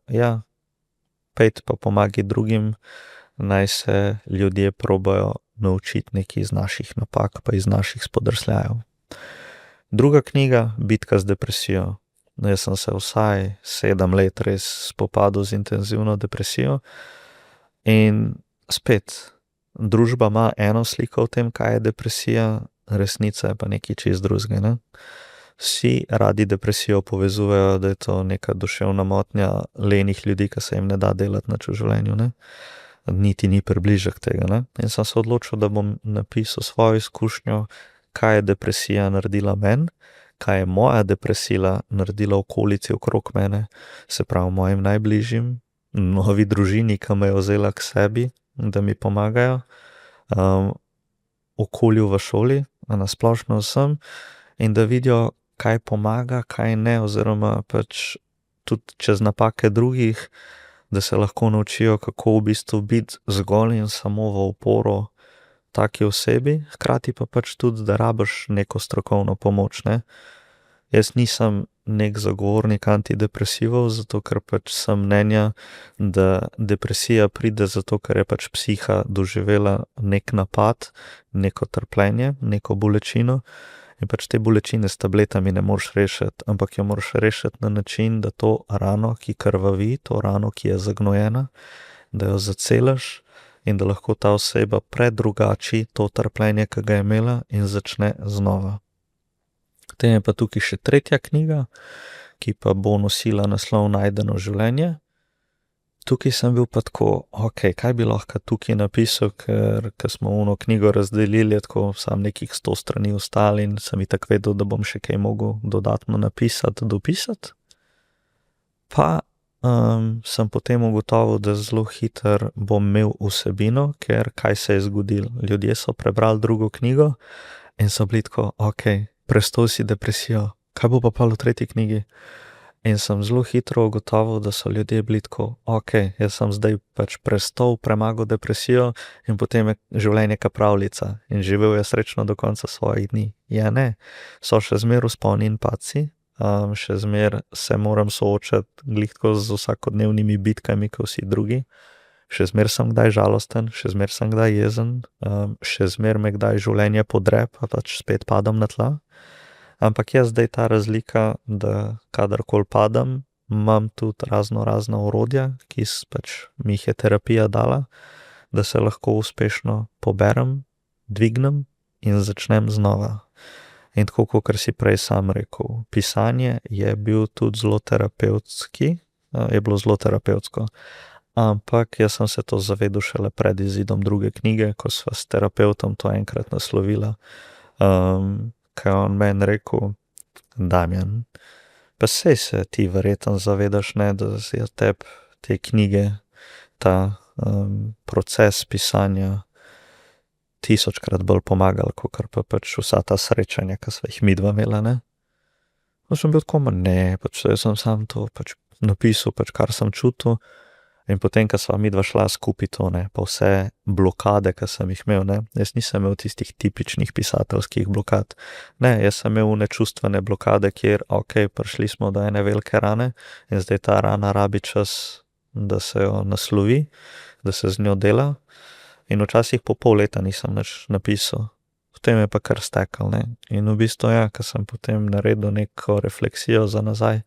pejte pa pomagi drugim, naj se ljudje probajo naučiti nekaj iz naših napak, pa iz naših spodrsljajev. Druga knjiga, Bitka z depresijo. Jaz sem se vsaj 7 let res spopadal z intenzivno depresijo in spet, družba ima eno sliko o tem, kaj je depresija, resnica je pa nekaj čist drugega, ne? Vsi radi depresijo povezujejo, da je to neka duševna motnja lenih ljudi, ki se jim ne da delati nič v življenju, ne? Niti ni približek tega, ne? In sem se odločil, da bom napisal svojo izkušnjo, kaj je depresija naredila meni, kaj je moja depresija naredila okolici okrog mene, se pravi mojim najbližjim, novi družini, ki me je vzela k sebi, da mi pomagajo, okolju v šoli, na splošno vsem, in da vidijo, kaj pomaga, kaj ne, oziroma pač tudi čez napake drugih, da se lahko naučijo, kako v bistvu biti zgolj in samo v oporo taki osebi, hkrati pa pač tudi, da rabiš neko strokovno pomoč, ne. Jaz nisem nek zagovornik antidepresivov, zato ker pač sem mnenja, da depresija pride zato, ker je pač psiha doživela nek napad, neko trpljenje, neko bolečino in pač te bolečine s tabletami ne moreš rešiti, ampak jo moraš rešiti na način, da to rano, ki krvavi, to rano, ki je zagnojena, da jo zaceliš in da lahko ta oseba predrugači to trpljenje, ki ga je imela in začne znova. Potem je pa tukaj še tretja knjiga, ki pa bo nosila naslov Najdeno življenje. Tukaj sem bil pa tako, ok, kaj bi lahko tukaj napisal, ker smo ono knjigo razdelili, tako sam nekih 100 strani ostali in sem itak vedel, da bom še kaj mogel dodatno napisati, dopisati. Pa sem potem ugotovil, da zelo hitro bom imel vsebino, ker kaj se je zgodilo. Ljudje so prebrali drugo knjigo in so bili tako, ok, prestol si depresijo, kaj bo pa v tretji knjigi? In sem zelo hitro ugotovil, da so ljudje bili tako, ok, jaz sem zdaj pač prestol, premagal depresijo in potem je življenje ka pravljica in živel je srečno do konca svojih dni. Ja, ne, so še zmer vzponi in padci, še zmer se moram soočati glih tako z vsakodnevnimi bitkami, kot vsi drugi. Še zmer sem kdaj žalosten, še zmer sem kdaj jezen, še zmer me kdaj življenje podre, pa pač spet padam na tla. Ampak je zdaj ta razlika, da kadarkoli padam, imam tudi razna orodja, ki pač mi jih je terapija dala, da se lahko uspešno poberem, dvignem in začnem znova. In tako, kot si prej sam rekel, pisanje je bil tudi zelo terapevtski, je bilo zelo terapevtsko. Ampak jaz sem se to zavedel šele pred izidom druge knjige, ko sva s terapevtom to enkrat naslovila. Kaj on meni rekel, Damjan, pa sej se ti verjetno zavedaš, ne, da je tebi te knjige, ta proces pisanja 1000-krat bolj pomagal, kot pa pač vsa ta srečanja, ki sva jih midva imela, ne. No, sem bil tako, ne, pač jaz sem sam to pač napisal, pač kar sem čutil. In potem, ko sva midva šla skupaj to, ne, pa vse blokade, ki sem jih imel, ne, jaz nisem imel tistih tipičnih pisateljskih blokad. Ne, jaz sem imel nečustvene blokade, kjer, ok, prišli smo do ene velike rane in zdaj ta rana rabi čas, da se jo naslovi, da se z njo dela. In včasih po pol leta nisem nič napisal. Potem je pa kar stekal, ne. In v bistvu, ja, ko sem potem naredil neko refleksijo za nazaj,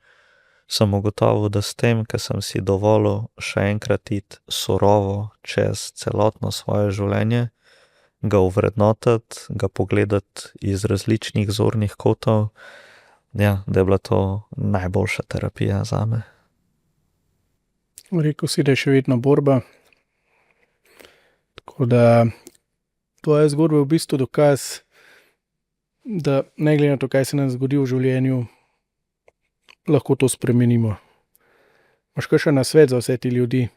sem ugotovil, da s tem, ker sem si dovolil še enkrat iti surovo čez celotno svoje življenje, ga ovrednotiti, ga pogledati iz različnih zornih kotov, ja, da je bila to najboljša terapija zame. Rekel si, da je še vedno borba. Tako da tvoja zgodba je v bistvu dokaz, da ne glede na to, kaj se nam zgodi v življenju, lahko to spremenimo. Imaš kakšen nasvet za vse ti ljudi,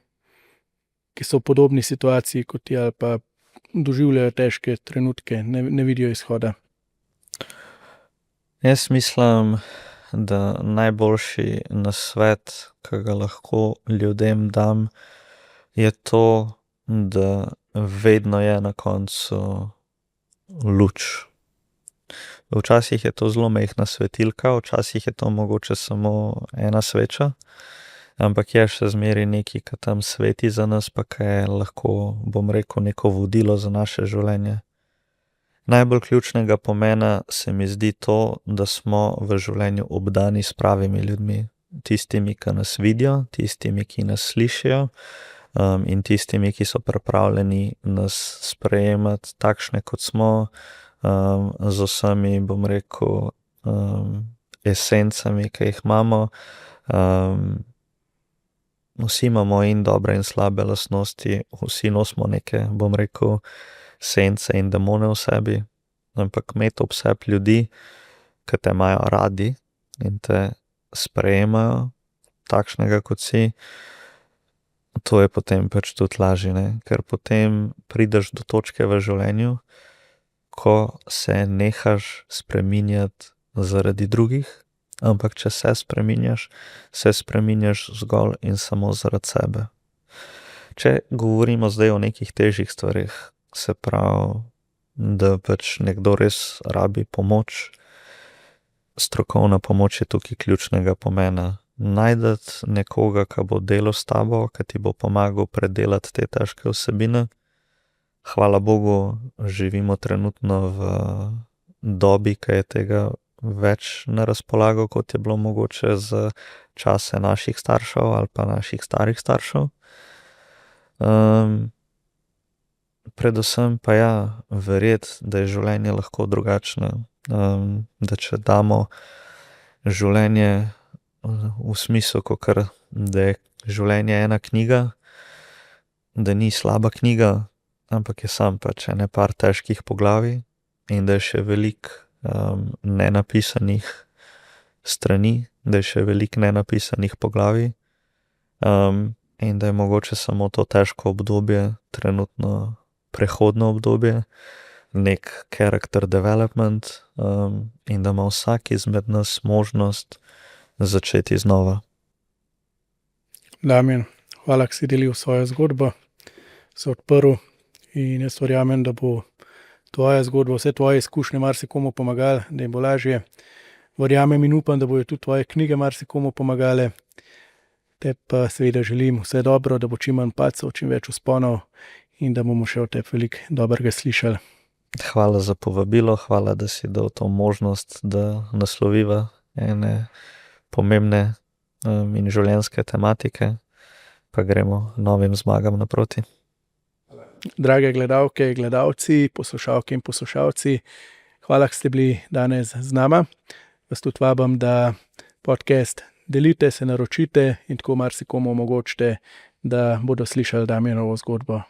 ki so v podobni situaciji kot ti ali pa doživljajo težke trenutke, ne vidijo izhoda? Jaz mislim, da najboljši nasvet, ki ga lahko ljudem dam, je to, da vedno je na koncu luč. Včasih je to zelo majhna svetilka, včasih je to mogoče samo ena sveča, ampak je še zmeraj nekaj, ki tam sveti za nas, pa ki je lahko, bom rekel, neko vodilo za naše življenje. Najbolj ključnega pomena se mi zdi to, da smo v življenju obdani s pravimi ljudmi. Tistimi, ki nas vidijo, tistimi, ki nas slišijo, in tistimi, ki so pripravljeni nas sprejemati takšne, kot smo, z vsemi, bom rekel, esencami, ki jih imamo. Vsi imamo in dobre in slabe lastnosti, vsi nosimo neke, bom rekel, sence in demone v sebi, ampak imeti ob sebi ljudi, ki te imajo radi in te sprejemajo takšnega, kot si, to je potem pač tudi lažje, ne? Ker potem prideš do točke v življenju, ko se nehaš spreminjati zaradi drugih, ampak če se spreminjaš zgolj in samo zaradi sebe. Če govorimo zdaj o nekih težjih stvarih, se pravi, da pač nekdo res rabi pomoč, strokovna pomoč je tukaj ključnega pomena. Najdeti nekoga, ki bo delal s tabo, ki ti bo pomagal predelati te težke vsebine. Hvala Bogu, živimo trenutno v dobi, ki je tega več na razpolago, kot je bilo mogoče za čase naših staršev ali pa naših starih staršev. Predvsem pa ja, verjeti, da je življenje lahko drugačno, da če damo življenje v smislu, da je življenje ena knjiga, da ni slaba knjiga, ampak je sam pač ene par težkih poglavij in da je še veliko nenapisanih strani, da je še veliko nenapisanih poglavij in da je mogoče samo to težko obdobje, trenutno prehodno obdobje, nek character development in da ima vsak izmed nas možnost začeti znova. Damjan, hvala, ker si delil svojo zgodbo, se odprl in jaz verjamem, da bo tvoja zgodba, vse tvoje izkušnje marsikomu pomagale, da jim bo lažje. Verjamem in upam, da bojo tudi tvoje knjige marsikomu pomagale. Te pa seveda želim vse dobro, da bo čim manj padcev, čim več vzponov in da bomo še o tebi veliko dobrega slišali. Hvala za povabilo, hvala, da si dal to možnost, da nasloviva ene pomembne in življenjske tematike, pa gremo novim zmagam naproti. Drage gledalke, gledalci, poslušalke in poslušalci, hvala, da ste bili danes z nama. Vas tudi vabim, da podcast delite, se naročite in tako marsikomu omogočite, da bodo slišali Damjanovo zgodbo.